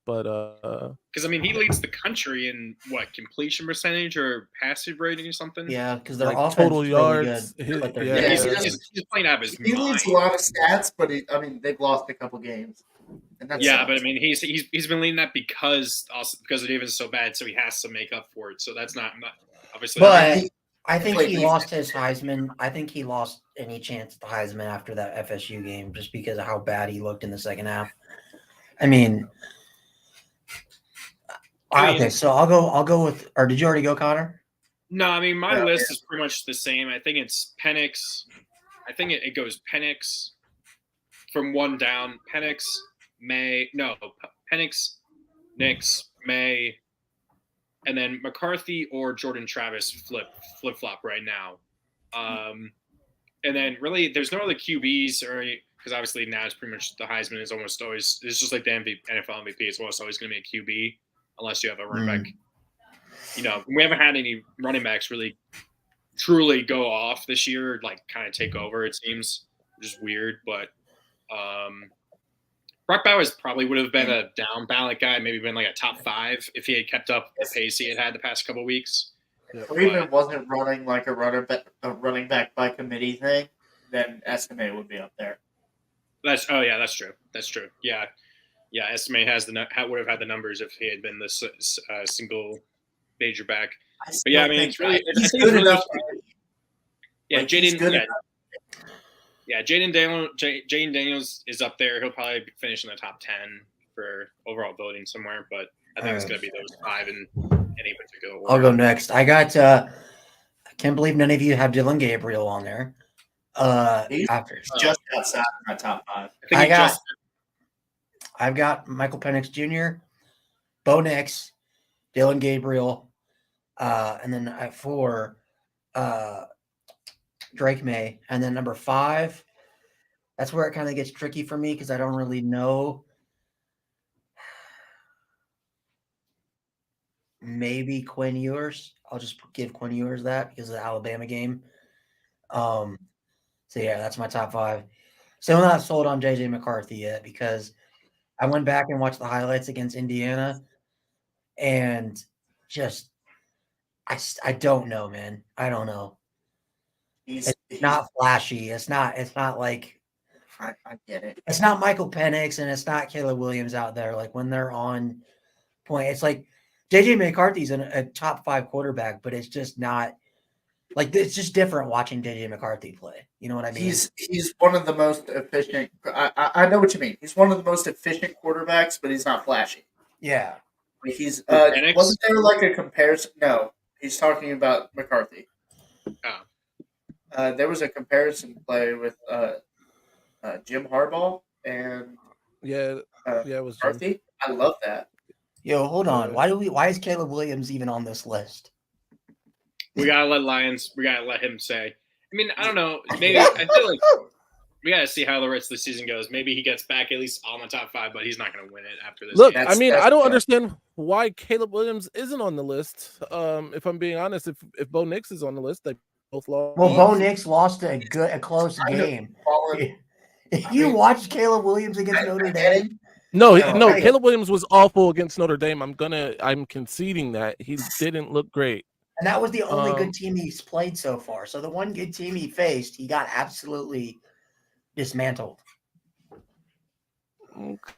Because I mean, he leads the country in what, completion percentage or passive rating or something. Yeah, because their like offense total is really yards. good. But they're Yeah, He's playing out of his He mind. leads a lot of stats, but they've lost a couple games. And that's Yeah, but I mean, he's been leading that because the defense is so bad, so he has to make up for it. So that's not obviously. But I think Like he defense. lost his Heisman. I think he lost any chance at the Heisman after that FSU game just because of how bad he looked in the second half. I mean, okay, so I'll go with. Or did you already go, Connor? No, I mean my list is pretty much the same. I think it's Penix. I think it goes Penix from 1 down. Penix, Penix, Nix, May, and then McCarthy or Jordan Travis flip flop right now. And then really there's no other QBs because obviously now it's pretty much the Heisman is almost always, it's just like the NFL MVP. It's almost always going to be a QB unless you have a running back. You know, we haven't had any running backs really truly go off this year, like kind of take over, it seems, which is weird. But Brock Bowers probably would have been a down ballot guy, maybe been like a top 5 if he had kept up the pace he had the past couple of weeks. Or even wasn't running like a running back by committee thing, then Estimate would be up there. That's true. That's true. Yeah. Estimate would have had the numbers if he had been this single major back. But yeah, I mean, it's really he's good enough. Yeah, Jaden. Yeah, Jaden Daniels is up there. He'll probably finish in the top 10 for overall voting somewhere. But I think it's going to be those 5 in any particular order. I'll go next. I got. I can't believe none of you have Dylan Gabriel on there. He's just outside my top 5. I've got Michael Penix Jr., Bo Nix, Dylan Gabriel, and then at 4, Drake May, and then number 5. That's where it kind of gets tricky for me because I don't really know. Maybe Quinn Ewers. I'll just give Quinn Ewers that because of the Alabama game. So yeah, that's my top 5. Still not sold on JJ McCarthy yet because I went back and watched the highlights against Indiana, and just I don't know, man. I don't know. It's not flashy. It's not like I get it. It's not Michael Penix and it's not Caleb Williams out there. Like when they're on point, it's like JJ McCarthy's a top 5 quarterback, but it's just not like it's just different watching JJ McCarthy play. You know what I mean? He's one of the most efficient. I know what you mean. He's one of the most efficient quarterbacks, but he's not flashy. Yeah. He's wasn't there like a comparison? No, he's talking about McCarthy. Oh. There was a comparison play with Jim Harbaugh and it was McCarthy. Jim. I love that. Yo, hold on. Why is Caleb Williams even on this list? We gotta let him say. I mean, I don't know. Maybe I feel like we gotta see how the rest of the season goes. Maybe he gets back at least on the top 5, but he's not gonna win it after this. Look, game. I mean, I don't understand why Caleb Williams isn't on the list. If I'm being honest, if Bo Nix is on the list, they both lost. Well, Bo Nix lost a close game. If you watched Caleb Williams against Notre Dame. No, Caleb Williams was awful against Notre Dame. I'm conceding that he didn't look great. And that was the only good team he's played so far. So the one good team he faced, he got absolutely dismantled.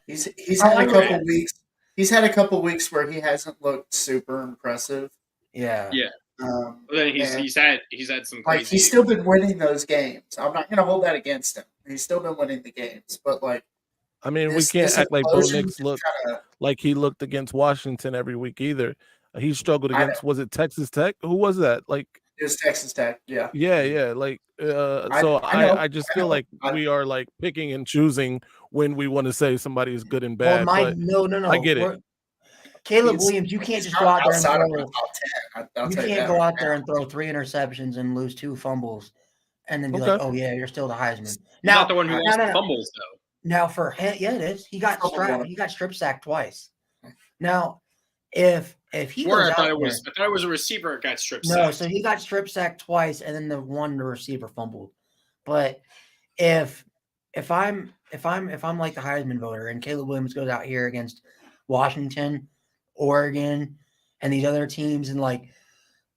He's had a couple weeks. He's had a couple weeks where he hasn't looked super impressive. Yeah. Yeah. Then he's had some like crazy. he's still been winning those games. I'm not going to hold that against him. He's still been winning the games, but like. I mean, we can't act like Bo Nix looked like he looked against Washington every week either. He struggled against, was it Texas Tech? Who was that? Like it was Texas Tech, yeah. Yeah. Like I just feel like we are like picking and choosing when we want to say somebody is good and bad. Well, no. I get it. Caleb He's- Williams, you can't he's just not go out there and outside of my throw. top 10. I'll You tell can't that go right out there now. and throw 3 interceptions and lose 2 fumbles, and then be Okay. like, "Oh yeah, you're still the Heisman." He's Now, not the one who no, lost no, the no. fumbles, though. Now for him, yeah, it is. He got Fumbled one. strip sacked twice. Now, if he Or goes I thought out it was. there, I thought it was a receiver that got strip no, sacked. so he got strip sacked twice, and then the receiver fumbled. But if I'm like the Heisman voter, and Caleb Williams goes out here against Washington, Oregon, and these other teams, and like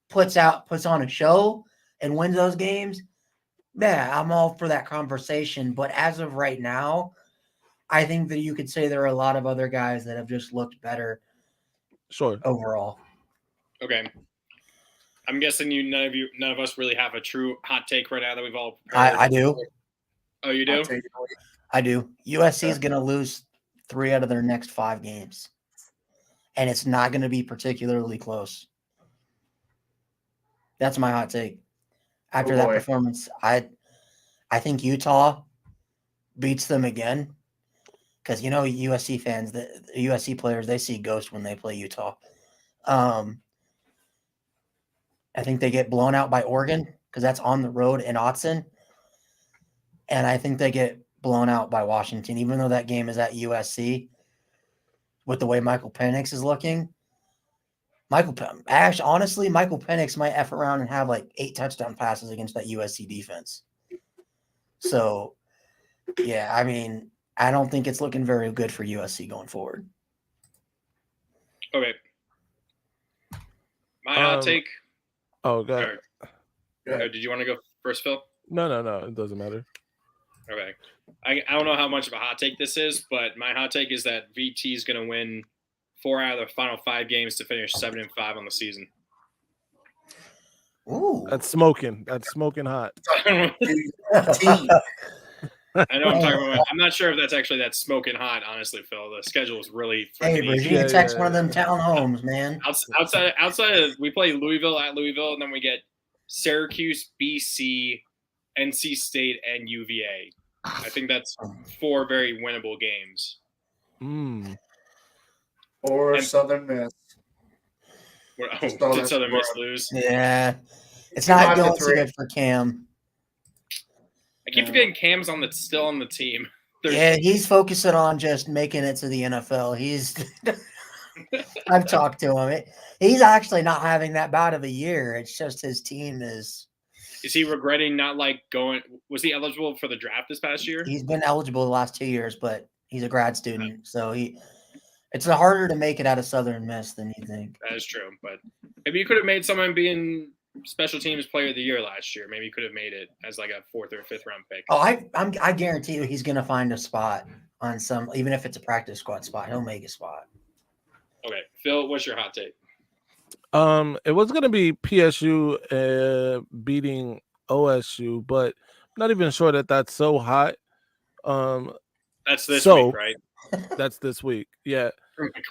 puts on a show and wins those games, yeah, I'm all for that conversation. But as of right now, I think that you could say there are a lot of other guys that have just looked better Sure. overall. Okay. I'm guessing none of us really have a true hot take right now that we've all. I do. Oh, you do? I'll take it away. I do. USC is going to lose 3 out of their next 5 games, and it's not going to be particularly close. That's my hot take. After that boy. performance, I think Utah beats them again, because USC fans, the USC players, they see ghosts when they play Utah. I think they get blown out by Oregon because that's on the road in Autzen, and I think they get blown out by Washington, even though that game is at USC. With the way Michael Penix is looking, Michael Penix might F around and have like 8 touchdown passes against that USC defense. So, yeah, I mean, I don't think it's looking very good for USC going forward. Okay. My hot take. Oh, go ahead. Did you want to go first, Phil? No. It doesn't matter. Okay. I don't know how much of a hot take this is, but my hot take is that VT is going to win 4 out of the final 5 games to finish 7-5 on the season. Ooh, That's smoking. That's smoking hot. I Team. know I'm talking about. I'm not sure if that's actually that smoking hot, honestly, Phil. The schedule is really hey, freaking Bridge, easy. you can text one of them town homes, man. Outside of we play Louisville at Louisville, and then we get Syracuse, BC, NC State, and UVA. I think that's 4 very winnable games. Or And- Southern Miss. Did Southern Miss lose? Yeah, it's not 5 to going so 3. good for Cam. I keep forgetting Cam's still on the team. Yeah, he's focusing on just making it to the NFL. I've talked to him. He's actually not having that bad of a year. It's just his team is. Is he regretting not going? Was he eligible for the draft this past year? He's been eligible the last 2 years, but he's a grad student, so it's harder to make it out of Southern Miss than you think. That is true, but maybe you could have made someone being special teams player of the year last year. Maybe you could have made it as like a 4th or 5th round pick. Oh, I guarantee you he's going to find a spot on some, even if it's a practice squad spot. He'll make a spot. Okay, Phil, what's your hot take? It was gonna be PSU beating OSU, but I'm not even sure that that's so hot. That's this so- week, right? That's this week, yeah.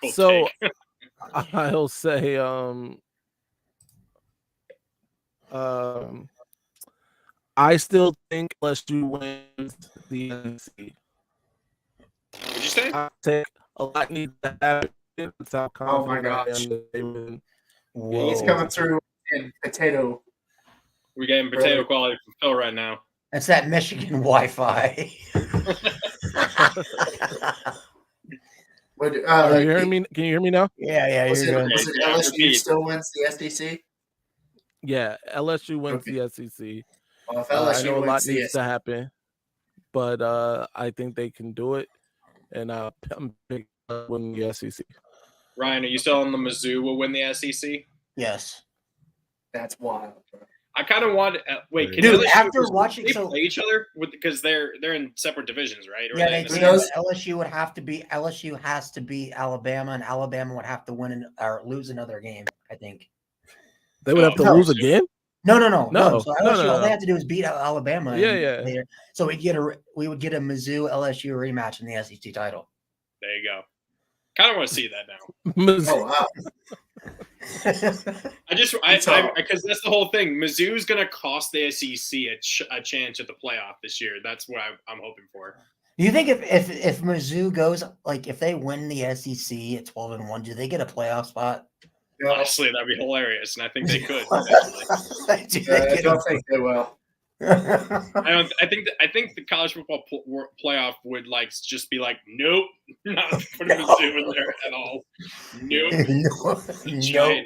Cool So take. I'll say I still think LSU wins the NC. What'd you say? I think a lot needs to happen. That's how Oh my confident I am gosh. that they win. He's coming through in potato. We're getting potato quality from Phil right now. That's that Michigan Wi-Fi. Are you hearing me? Can you hear me now? Yeah, Was you're it, good. was it Yeah, LSU repeat. still wins the SEC? Yeah, LSU wins Okay. the SEC. Well, if I LSU know a lot wins the needs to SEC, happen, but I think they can do it, and I'm big winning the SEC. Ryan, are you still on the Mizzou will win the SEC? Yes. that's wild. Bro. I kind of want. Wait, can Dude, LSU, after watching- they so- play each other because they're in separate divisions, right? Or Yeah, are they in the can. same- knows? But LSU has to beat Alabama, and Alabama would have to win or lose another game, I think. They would have to No. lose again. No. No, So no, LSU, no, all they no. have to do is beat Alabama. Yeah, and yeah. later. So we would get a Mizzou LSU rematch in the SEC title. There you go. Kind of want to see that now. Oh wow! Because that's the whole thing. Mizzou's going to cost the SEC a chance at the playoff this year. That's what I'm hoping for. Do you think if Mizzou goes like if they win the SEC at 12-1, do they get a playoff spot? No, Honestly, that'd be hilarious, and I think they could. Do they I get don't think they will. I think the college football playoff would like just be like, nope, not putting Mizzou in there at all. Nope. No.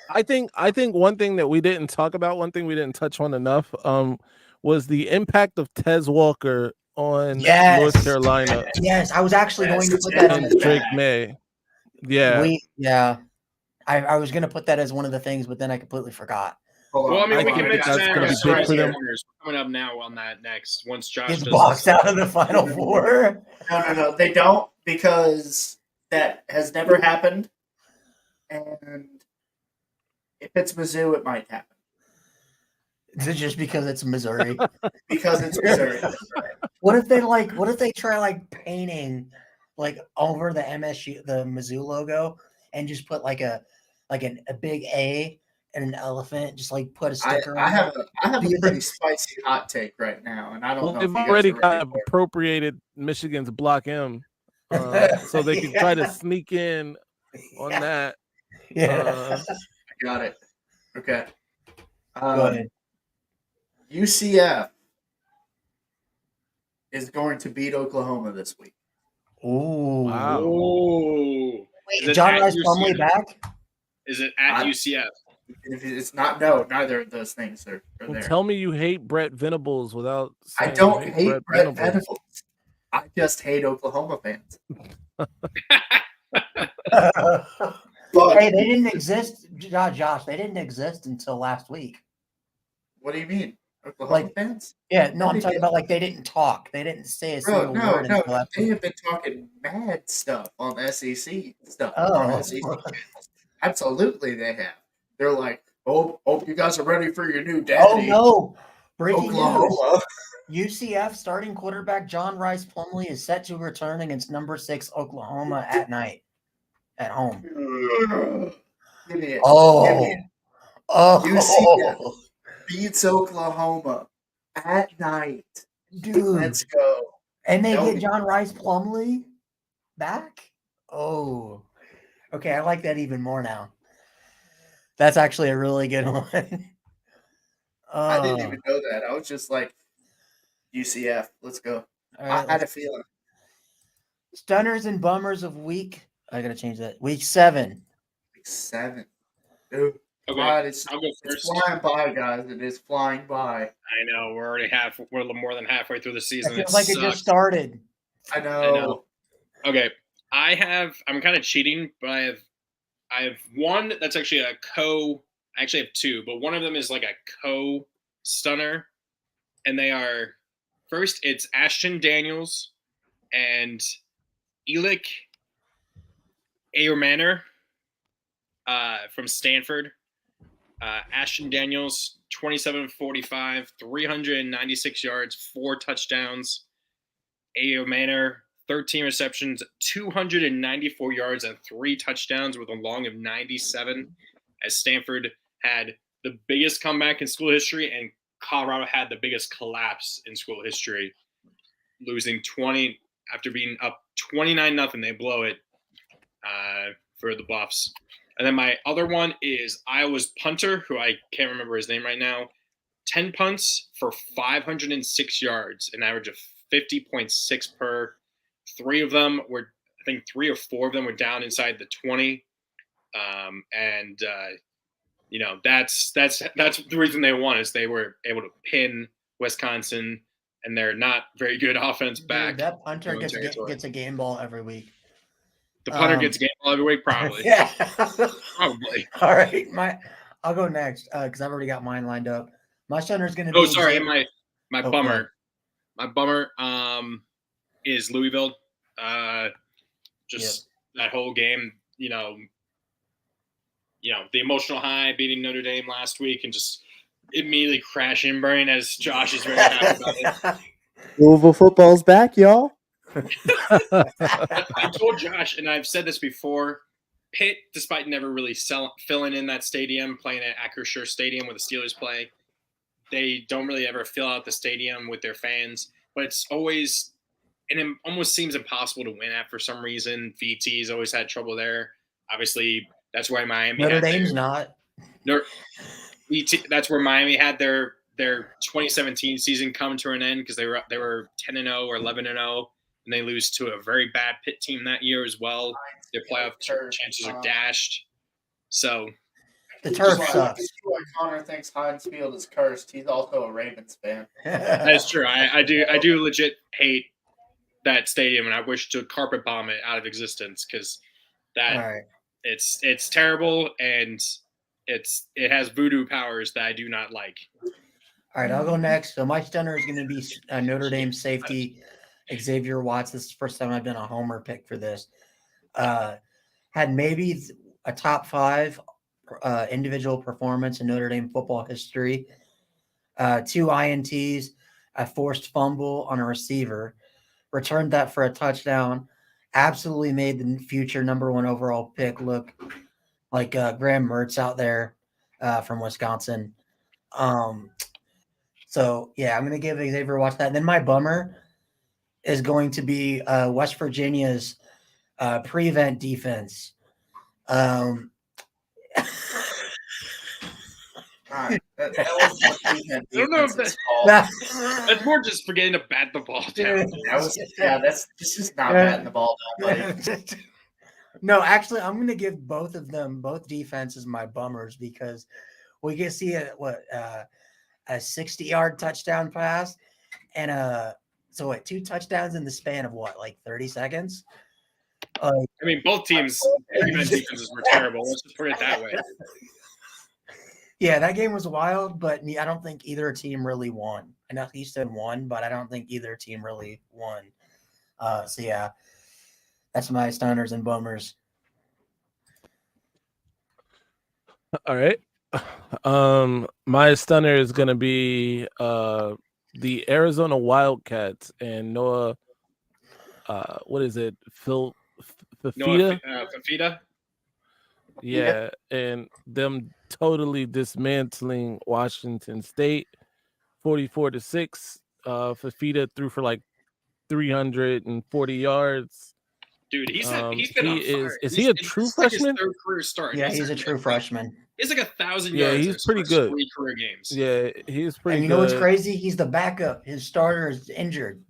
I think one thing that we didn't talk about, one thing we didn't touch on enough, was the impact of Tez Walker on North Carolina. Yes, I was actually going to put that and in Drake May. Yeah. I was going to put that as one of the things, but then I completely forgot. Well, I mean, we I can think mention that's that gonna be as big for them. corners coming up now on that next. Once Josh Gets does boxed this. out of the Final Four. No, they don't, because that has never happened. And if it's Mizzou, it might happen. Is it just because it's Missouri? Because it's Missouri. What if they try like painting like over the Mizzou logo and just put like a big A and an elephant, just like put a sticker I on have it? a pretty spicy hot take right now, and I don't Well, know. they've if you guys already are ready kind of for it. appropriated Michigan's Block M, so they could try to sneak in on that. Yeah. I got it. Okay. Go ahead. UCF is going to beat Oklahoma this week. Ooh. Wow. Oh, Wait, John Rice Plumlee back? Is it at UCF? If it's not, no, neither of those things are Well, there. tell me you hate Brett Venables without I saying don't you hate Brett Venables. I just hate Oklahoma fans. But Hey, they didn't exist, Josh. They didn't exist until last week. what do you mean? Oklahoma fans? Yeah, no, I'm talking about like they didn't talk. They didn't say a single word until last they week. have been talking mad stuff on SEC stuff. Oh. On SEC. Absolutely, they have. They're like, hope you guys are ready for your new daddy. Oh no! Breaking Oklahoma. news: UCF starting quarterback John Rice Plumlee is set to return against number 6 Oklahoma at night, at home. Give me it. Oh, UCF beats Oklahoma at night. dude! Let's go. And they get John Rice Plumlee back. Oh, okay. I like that even more now. That's actually a really good one. I didn't even know that. I was just like, UCF, let's go. Right, I had a feeling. Stunners and bummers of week. I gotta change that. Week 7. Week 7. Dude, Okay, God, I'll go first. It's flying by, guys. It is flying by. I know we're more than halfway through the season. It feels like it just started. I know. Okay, I'm kind of cheating, but I have one that's actually I actually have two, but one of them is like a co-stunner, and they are, first it's Ashton Daniels and Elick Ayormanor from Stanford. Ashton Daniels, 27-45, 396 yards, 4 touchdowns. Ayormanor, 13 receptions, 294 yards, and 3 touchdowns with a long of 97, as Stanford had the biggest comeback in school history and Colorado had the biggest collapse in school history, losing 20 after being up 29-0. They blow it for the Buffs. And then my other one is Iowa's punter, who I can't remember his name right now, 10 punts for 506 yards, an average of 50.6 per. 3 of them were, I think 3 or 4 of them were down inside the 20. You know, that's the reason they won, is they were able to pin Wisconsin and their not very good offense back. Dude, that punter gets a game ball every week. The punter gets a game ball every week, probably. Yeah. Probably. All right, I'll go next because I've already got mine lined up. My stunner's going to be. Oh, sorry, and my bummer. My bummer is Louisville. That whole game, you know, the emotional high beating Notre Dame last week and just immediately crash and burn, as Josh is very happy about it. Louisville football's back, y'all. I told Josh, and I've said this before, Pitt, despite never really filling in that stadium, playing at Acrisure Stadium where the Steelers play, they don't really ever fill out the stadium with their fans. But it's always and it almost seems impossible to win at for some reason. VT's always had trouble there. Obviously, that's why Miami Notre had Dame's not. That's where Miami had their 2017 season come to an end because they were 10-0 or 11-0, and they lose to a very bad Pitt team that year as well. Their playoff chances are dashed. So the turf sucks. Just why Connor thinks Heinz Field is cursed. He's also a Ravens fan. That's true. I do legit hate that stadium, and I wish to carpet bomb it out of existence because it's terrible, and it has voodoo powers that I do not like. All right, I'll go next. So my stunner is going to be Notre Dame safety Xavier Watts. This is the first time I've done a homer pick for this. Had maybe a top 5 individual performance in Notre Dame football history. 2 INTs, a forced fumble on a receiver, returned that for a touchdown, absolutely made the future number 1 overall pick look like Graham Mertz out there from Wisconsin. So, yeah, I'm going to give Xavier Watts that. And then my bummer is going to be West Virginia's prevent defense. That was I don't know if that's more just forgetting to bat the ball down. This is not batting the ball down, buddy. No, actually, I'm going to give both defenses my bummers because we can see a 60-yard touchdown pass and 2 touchdowns in the span of 30 seconds? I mean, both teams' defenses were terrible. Let's just put it that way. Yeah, that game was wild, but I don't think either team really won. I know Houston won, but I don't think either team really won. So, yeah, that's my stunners and bummers. All right. My stunner is going to be the Arizona Wildcats and Noah. What is it? Fafita? Fafita? Yeah, and them totally dismantling Washington State, 44-6. Fafita threw for like 340 yards. Dude, he's been on fire. Is he a true freshman? His 3rd career start. Yeah, he's a true freshman. He's like 1,000 yards. Yeah, he's pretty good. 3 career games. Yeah, he's pretty good. And you know what's crazy? He's the backup. His starter is injured.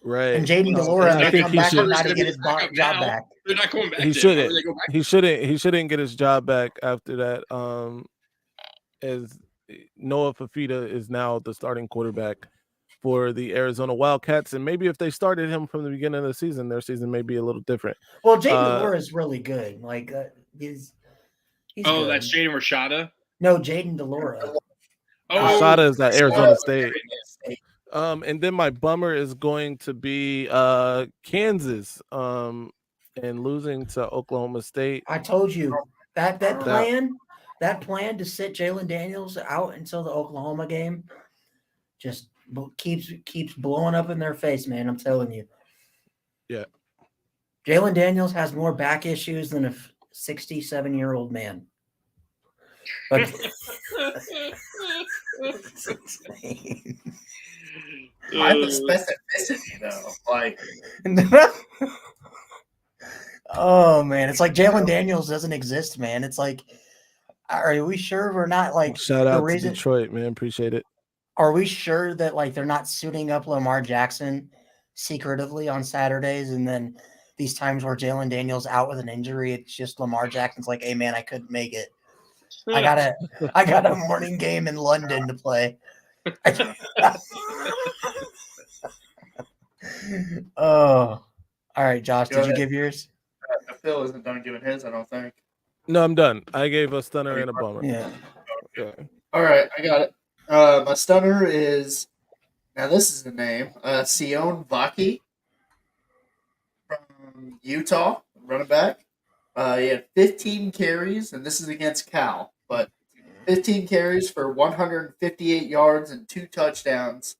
Right. And Jaden Delora I think he should not to get his job back. They're not going back. He shouldn't. He shouldn't get his job back after that. As Noah Fafita is now the starting quarterback for the Arizona Wildcats, and maybe if they started him from the beginning of the season, their season may be a little different. Well, Jaden Delora is really good. He's good. That's Jaden Rashada? No, Jaden Delora. Rashada is at Arizona State. And then my bummer is going to be Kansas and losing to Oklahoma State. I told you that plan to sit Jalen Daniels out until the Oklahoma game just keeps blowing up in their face, man. I'm telling you. Yeah. Jalen Daniels has more back issues than a 67-year-old man. But I have the specificity though. Oh man, it's like Jalen Daniels doesn't exist, man. It's like, are we sure we're not shout out to Detroit, man? Appreciate it. Are we sure that they're not suiting up Lamar Jackson secretively on Saturdays, and then these times where Jalen Daniels out with an injury, it's just Lamar Jackson's like, "Hey man, I couldn't make it. I got a morning game in London to play." Oh, all right, Josh. Did you give yours? Phil isn't done giving his, I don't think. No, I'm done. I gave a stunner and a bummer. Yeah. Okay. All right, I got it. My stunner is, now this is the name, Sion Vaki from Utah, running back. He had 15 carries, and this is against Cal, but 15 carries for 158 yards and 2 touchdowns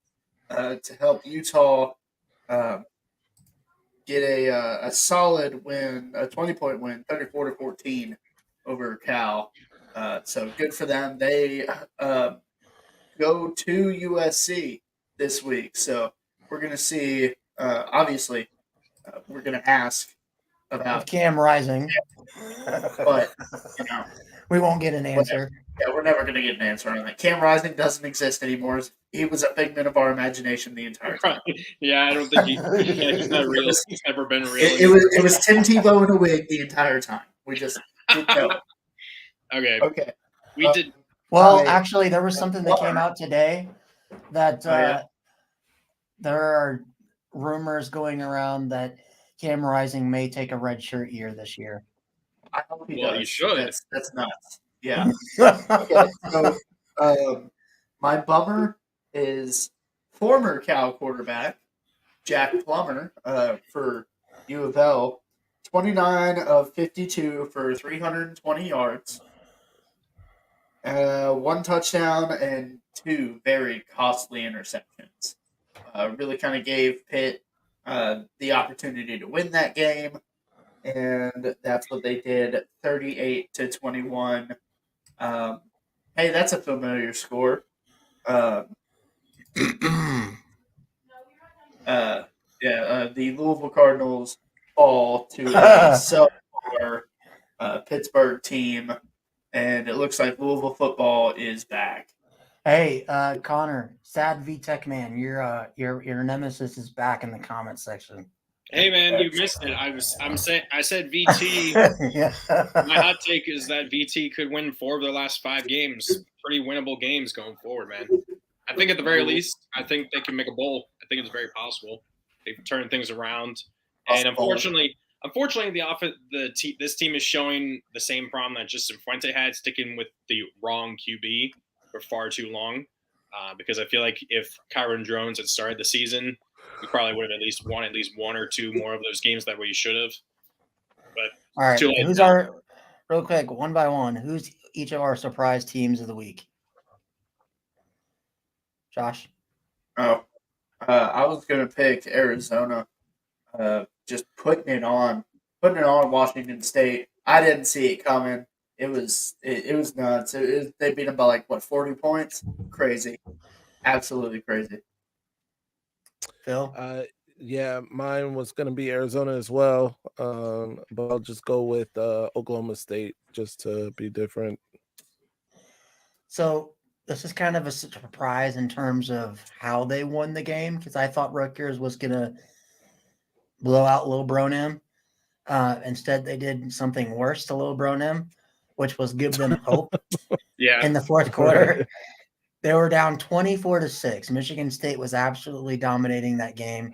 to help Utah get a solid win, a 20-point win, 34-14 over Cal. So good for them. They go to USC this week. So we're going to see obviously, we're going to ask With about, Cam Rising, but you know, we won't get an answer. yeah, we're never going to get an answer on that. Cam Rising doesn't exist anymore. He was a figment of our imagination the entire time. Yeah, I don't think he's not real. He's never been real. It was Tim Tebow in a wig the entire time. We just didn't know. Okay. Okay. We did. Well, Right. actually, there was something that came out today that yeah? there are rumors going around that Cam Rising may take a red shirt year this year. I hope he Well, does. you should. That's nuts. Yeah. Okay. So, my bummer is former Cal quarterback Jack Plummer for U of L, 29 of 52 for 320 yards, 1 touchdown, and 2 very costly interceptions. Really kind of gave Pitt the opportunity to win that game, and that's what they did, 38-21. Hey, that's a familiar score. The Louisville Cardinals fall to a subpar Pittsburgh team, and it looks like Louisville football is back. Hey, Connor, sad VTech man, your nemesis is back in the comment section. Hey man, you missed it. I said VT. Yeah. My hot take is that VT could win 4 of their last 5 games. Pretty winnable games going forward, man. I think at the very least, I think they can make a bowl. I think it's very possible. They've turned things around, and unfortunately, this team is showing the same problem that Justin Fuente had, sticking with the wrong QB for far too long. Because I feel like if Kyron Drones had started the season, we probably would have at least won 1 or 2 more of those games that we should have. But All right, too late who's now. our real quick one by one? Who's each of our surprise teams of the week? Josh. I was gonna pick Arizona. Just putting it on Washington State. I didn't see it coming. It was nuts. They beat them by like 40 points. Crazy, absolutely crazy. Phil. Yeah, mine was going to be Arizona as well, but I'll just go with Oklahoma State just to be different. So this is kind of a surprise in terms of how they won the game, because I thought Rutgers was going to blow out Lil Bronem. Instead, they did something worse to Lil Bronem, which was give them hope. Yeah. In the fourth quarter, they were down 24-6. Michigan State was absolutely dominating that game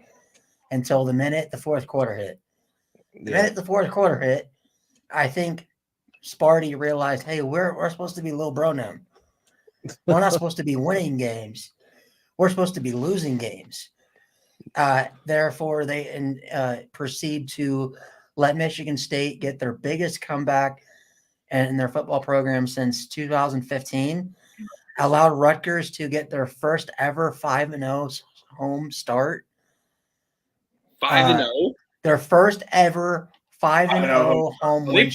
until the minute the fourth quarter hit. The minute the fourth quarter hit, I think Sparty realized, hey, we're supposed to be Lil Bronem. We're not supposed to be winning games. We're supposed to be losing games. Therefore, they proceed to let Michigan State get their biggest comeback in their football program since 2015, allowed Rutgers to get their first ever 5-0 home start. 5-0? Their first ever 5-0 home win.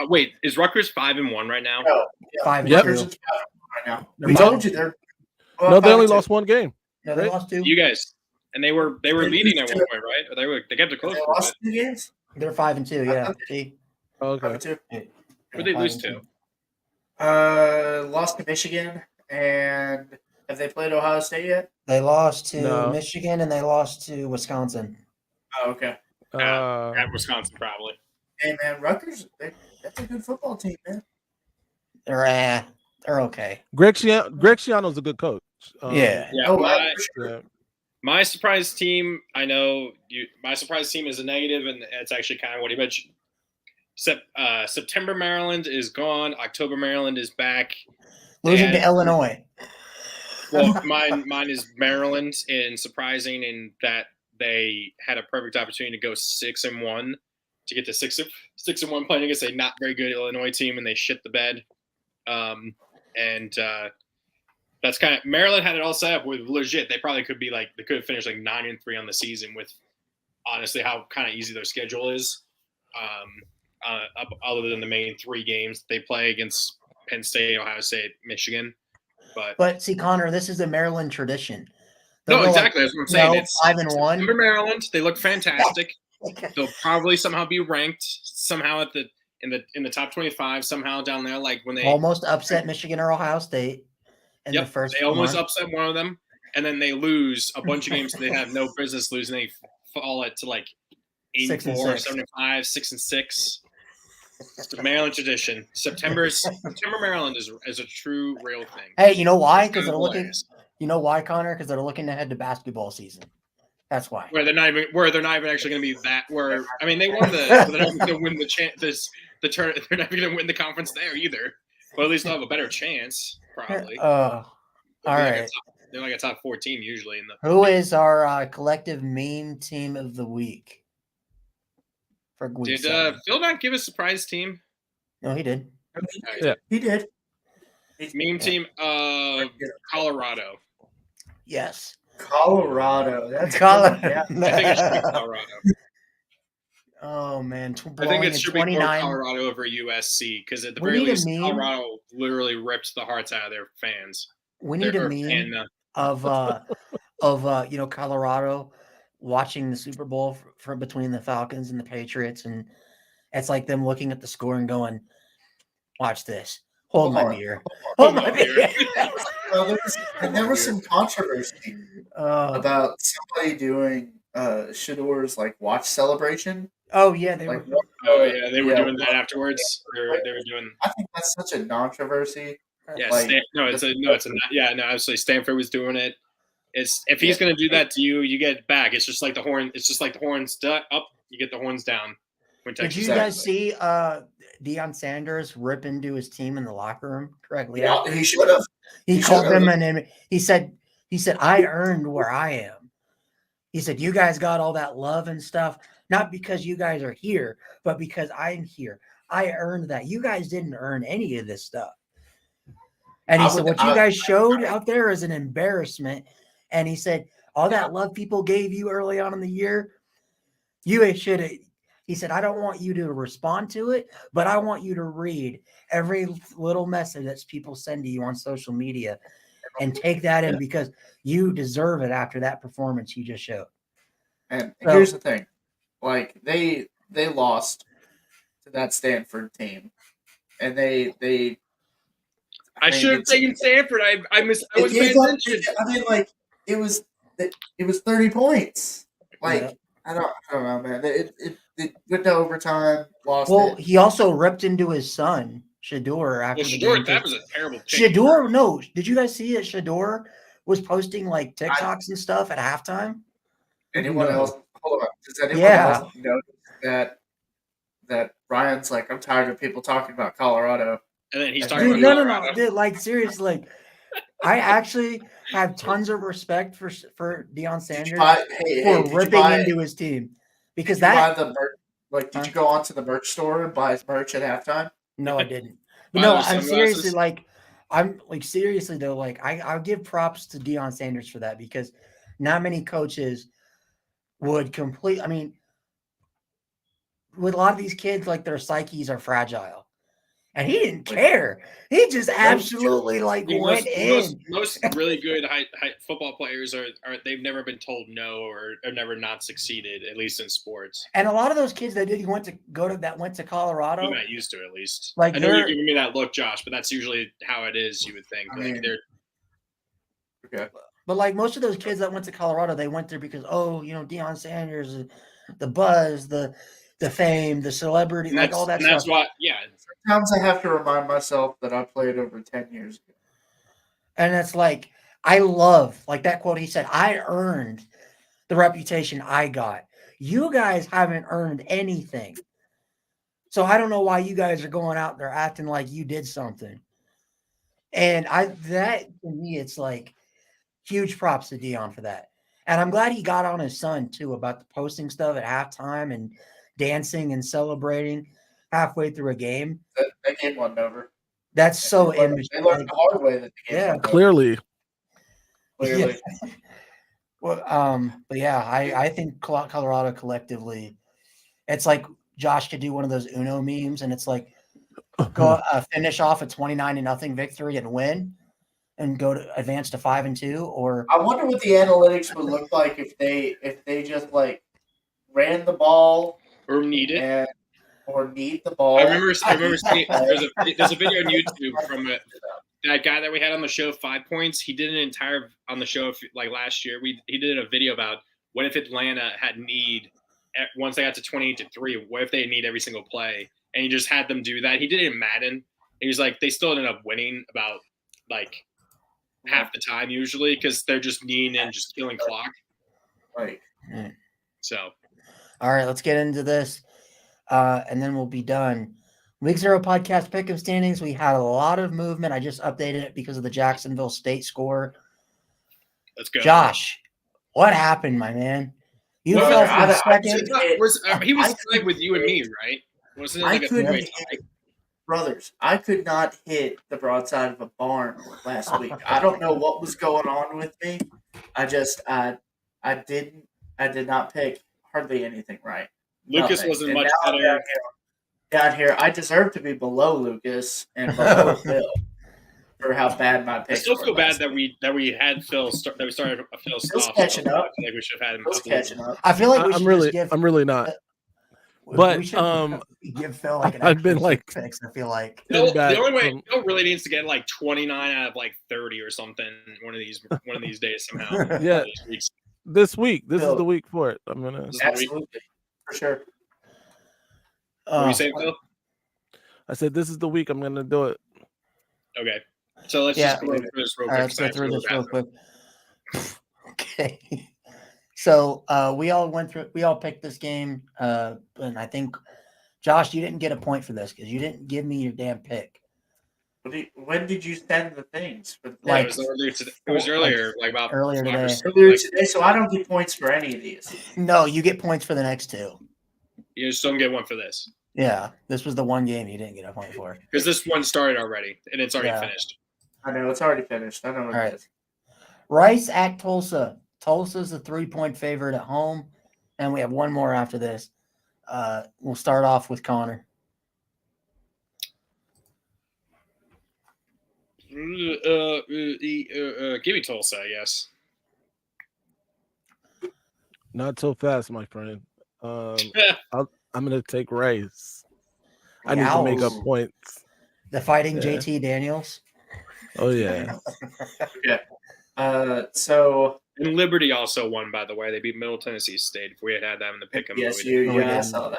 Wait, is Rutgers 5-1 right now? No, 5-2. Rutgers is right now. We told you they're. No, they only lost 1 game. No, they lost 2. You guys, and they were leading at one point, right? Or they kept it close. They lost 2 games. They're 5-2. Yeah. See? Okay. Who they lose to? Lost to Michigan, and have they played Ohio State yet? They lost to Michigan and they lost to Wisconsin. Oh, okay. At Wisconsin, probably. Hey man, Rutgers, that's a good football team, man. They're okay. Greg Schiano's a good coach. Yeah. My surprise team, I know my surprise team is a negative, and it's actually kind of what he mentioned. September Maryland is gone. October Maryland is back. Losing to Illinois. Well, mine is Maryland, and surprising in that they had a perfect opportunity to go 6-1 to get to 6-1 playing against a not very good Illinois team, and they shit the bed. That's kind of Maryland had it all set up with legit. They probably could have finished 9-3 on the season with honestly how kind of easy their schedule is. Other than the main 3 games they play against Penn State, Ohio State, Michigan. But see, Connor, this is a Maryland tradition. They'll No, go exactly. That's what I'm saying. no, It's 5-1. September, Maryland. They look fantastic. Okay. They'll probably somehow be ranked somehow at in the top 25 somehow down there. Like when they Almost upset Michigan or Ohio State in the first they almost month. upset one of them, and then they lose a bunch of games they have no business losing. They fall to like 84, 75, 6-6. It's a Maryland tradition. September Maryland is a true real thing. Hey, you know why? Because It's they're kinda looking. hilarious. You know why, Connor? Because they're looking ahead to basketball season. That's why. Where they're not even actually going to be that. Where I mean, they won they're not going to win the turn. They're not going to win the conference there either. But at least they'll have a better chance, probably. All right. They're like a top 14 usually in the. Who is our collective meme team of the week? For week Did 7? Phil not give a surprise team? No, he did. Yeah. He did. Meme team Colorado. Yes. Colorado. That's Colorado. Yeah. I think it should be Colorado. Oh man, I think it should be more Colorado over USC because at the very least, Colorado literally ripped the hearts out of their fans. We need a meme of Colorado watching the Super Bowl from between the Falcons and the Patriots, and it's like them looking at the score and going, "Watch this. Hold my beer. Hold my beer." There was some controversy about somebody doing Shador's like watch celebration. Oh yeah, they were. They were doing that afterwards. They were doing. I think that's such a controversy. Yeah, absolutely. Stanford was doing it. If he's going to do that to you, you get it back. It's just like the horn. It's just like the horns up. You get the horns down. Did you guys see Deion Sanders rip into his team in the locker room correctly? Yeah, he should have. He called them a name. He said, "I earned where I am." He said, "You guys got all that love and stuff, not because you guys are here, but because I'm here. I earned that. You guys didn't earn any of this stuff." And he said, "What you guys showed out there is an embarrassment." And he said, "All that love people gave you early on in the year, you should have." He said, "I don't want you to respond to it, but I want you to read every little message that people send to you on social media and take that in because you deserve it after that performance you just showed." And here's the thing. Like, they lost to that Stanford team. And I should have taken Stanford. I was paying attention. I mean, like, it was 30 points. Like, I don't know, man. It went to overtime, lost it. He also ripped into his son, Shador, after the game. That was a terrible pick. Shador, no. Did you guys see that Shador was posting, like, TikToks and stuff at halftime? Anyone else? Hold on. Does anyone else notice that Ryan's like, I'm tired of people talking about Colorado? And then he's talking about Colorado. No. Dude, like, seriously, like, I actually have tons of respect for Deion Sanders for ripping into his team. Because buy the merch, like, did you go onto the merch store and buy his merch at halftime? No, I didn't. But no, I'm seriously seriously though, like I'll give props to Deion Sanders for that because not many coaches would complete. I mean, with a lot of these kids, like their psyches are fragile. And he didn't care. He just absolutely went in. Most really good high football players are they've never been told no or never not succeeded, at least in sports. And a lot of those kids that went to Colorado. You're not used to it, at least. Like I know you're giving me that look, Josh, but that's usually how it is. You would think. Okay. But like most of those kids that went to Colorado, they went there because Deion Sanders, the buzz, the fame, the celebrity, like all that stuff. That's why, Sometimes I have to remind myself that I played over 10 years ago. And it's like, I love, like that quote he said, I earned the reputation I got. You guys haven't earned anything. So I don't know why you guys are going out there acting like you did something. And to me, it's like huge props to Deion for that. And I'm glad he got on his son too about the posting stuff at halftime and dancing and celebrating halfway through a game. That game wasn't over. That's so immature. They learned the hard way that the game wasn't clearly. Clearly. Yeah. Well, but yeah, I think Colorado collectively, it's like Josh could do one of those Uno memes, and it's like go finish off a 29-0 victory and win, and advance to 5-2, or I wonder what the analytics would look like if they just like ran the ball Or need it. or need the ball. I remember seeing there's a video on YouTube from that guy that we had on the show, 5 Points. He did an entire on the show like last year. He did a video about what if Atlanta had need once they got to 28-3. What if they need every single play? And he just had them do that. He did it in Madden. And he was like, they still ended up winning about like half the time usually because they're just kneeing and just killing clock. Right. So, all right, let's get into this, and then we'll be done. Week 0 podcast pick'em standings. We had a lot of movement. I just updated it because of the Jacksonville State score. let's go. Josh, what happened, my man? You Well, fell from I second. He was tied with you and me, right? Wasn't it like a three-way tie? Brothers, I could not hit the broadside of a barn last week. I don't know what was going on with me. I did not pick hardly anything right. Lucas Nothing. wasn't And much now better. down here, I deserve to be below Lucas and below Phil for how bad my I picks still were feel bad last that week. we had Phil start, that we started Phil Phil's stop. catching up. I feel like we should have had him. Phil's catching up. I feel like we I'm should really, just I'm really not. we But, should give Phil like an I've extra been, like, 6 picks. I feel like Phil, back the only way from- Phil really needs to get like 29 out of like 30 or something one of these days somehow. Yeah. These weeks. This week, this Phil. is the week for it. I'm gonna. Absolutely. For sure. What were you saying, Phil? I said this is the week I'm gonna do it. Okay, so let's Yeah. just go through this real All quick. right, let's go because I through have this to real go to the quick. Okay. So we all picked this game, and I think Josh, you didn't get a point for this because you didn't give me your damn pick. When did you send the things? For bathroom. Like, It was earlier, like about earlier 5 or today. 6, Earlier like, today, so I don't get points for any of these. No, you get points for the next 2. you just don't get one for this Yeah, this was the one game you didn't get a point for. because this one started already and it's already Yeah. finished. I know it's already finished. I know what All it right. is. Rice at Tulsa. Tulsa's a 3-point favorite at home, and we have one more after this. We'll start off with Connor. Give me Tulsa, I guess. Not so fast, my friend. I'm gonna take Rice. I need to make up Yowz. points. The Fighting Yeah. JT Daniels. Oh yeah. So And Liberty also won, by the way. They beat Middle Tennessee State. If we had them in the pick 'em, yes, but we didn't. We I didn't. saw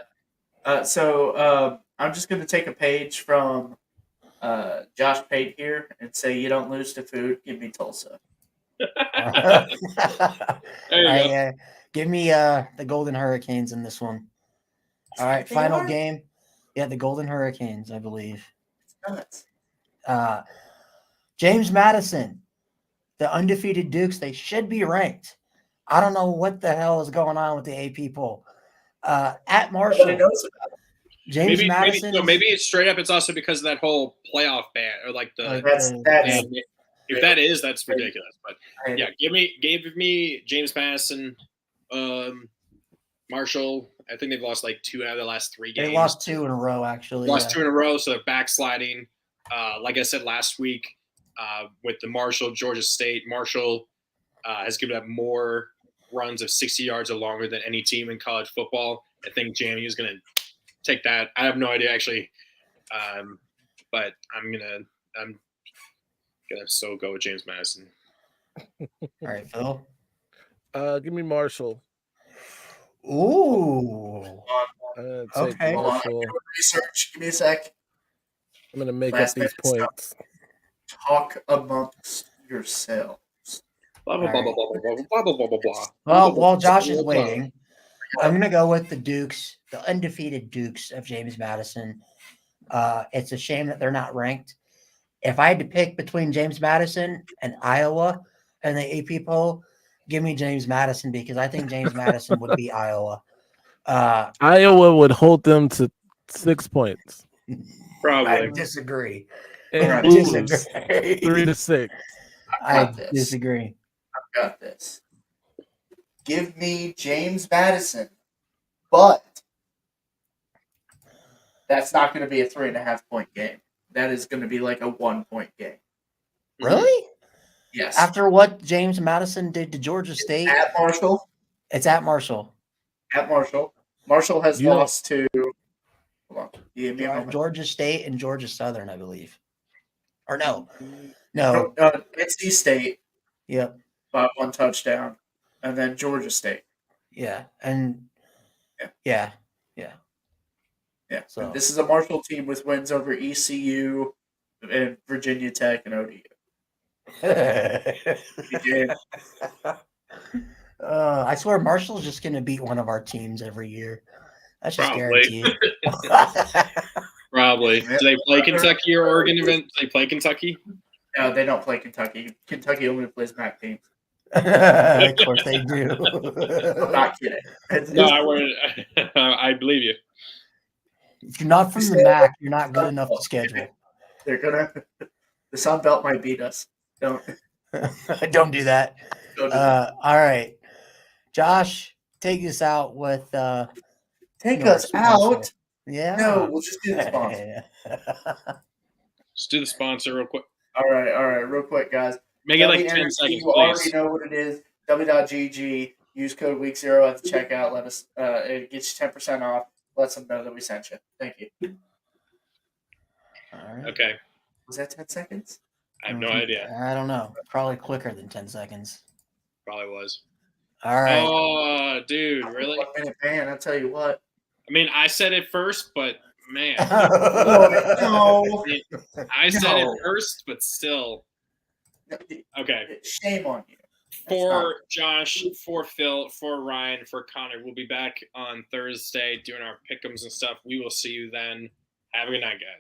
that. So I'm just going to take a page from Josh Pate here and say, "You don't lose to food. Give me Tulsa." There you go. Give me the Golden Hurricanes in this one. All right, They final are? game. Yeah, the Golden Hurricanes, I believe. Nuts. James Madison, the undefeated Dukes, they should be ranked. I don't know what the hell is going on with the AP poll. At Marshall, Nobody knows about it. James Madison. Maybe it's straight up. It's also because of that whole playoff ban or like the. Like, That's if that is, that's ridiculous. But I- yeah, give me James Madison, Marshall. I think they've lost like 2 out of the last 3 games. They lost 2 in a row, actually. Lost yeah. 2 in a row, so they're backsliding. Like I said last week, with the Marshall Georgia State, Marshall has given up more runs of 60 yards or longer than any team in college football. I think JMU is going to take that. I have no idea actually, but I'm gonna still go with James Madison. All right, Phil. Give me Marshall. Ooh. I'm gonna take Okay. Hold on, I'm Marshall. doing research. Give me a sec. I'm gonna make Last up these minute stuff. points. Talk amongst yourselves. Blah blah blah blah blah blah blah blah blah blah blah. Well, while Josh is waiting, I'm going to go with the Dukes, the undefeated Dukes of James Madison. It's a shame that they're not ranked. If I had to pick between James Madison and Iowa and the AP poll, give me James Madison because I think James Madison would beat Iowa. Iowa would hold them to 6 points I Probably. disagree. and I lose disagree. 3-6. I got this. disagree. I've got this. Give me James Madison, but that's not going to be a 3.5 point game. That is going to be like a 1 point game. Really? Yes. After what James Madison did to Georgia State, At Marshall. it's at Marshall. At Marshall. Marshall has You know- lost to. Hold on. Give me a moment. Georgia State and Georgia Southern, I believe. Or no. NC State Yep. by 1 touchdown, and then Georgia State. Yeah. And Yeah. yeah. So So this is a Marshall team with wins over ECU and Virginia Tech and ODU. I swear Marshall's just going to beat one of our teams every year. That's just Probably. guaranteed. Probably. Do they play Kentucky or Oregon event? Do they play Kentucky? No, they don't play Kentucky. Kentucky only plays MAC teams. Of course they do. I'm not kidding. No, I wouldn't. I believe you. If you're not from the MAC, you're not good enough to schedule. They're gonna. The Sun Belt might beat us. Don't Don't do that. do that. All right, Josh, take us out with. Take your us sponsor. out. Yeah. No, we'll just do the sponsor. Just do the sponsor real quick. All right, real quick, guys. Make it like 10 WNRG, seconds, you already please. know what it is. W.GG. Use code week0 at the checkout. Let us. It gets you 10% off. Let them know that we sent you. Thank you. All right. Okay. Was that 10 seconds? I have no idea. I don't know. Probably quicker than 10 seconds. Probably was. All right. Oh, dude, really? 1 minute ban. I'll tell you what. I mean, I said it first, but man. No. I said it No. first, but still. Okay. Shame on you. For Josh, for Phil, for Ryan, for Connor, we'll be back on Thursday doing our pick'ems and stuff. We will see you then. Have a good night, guys.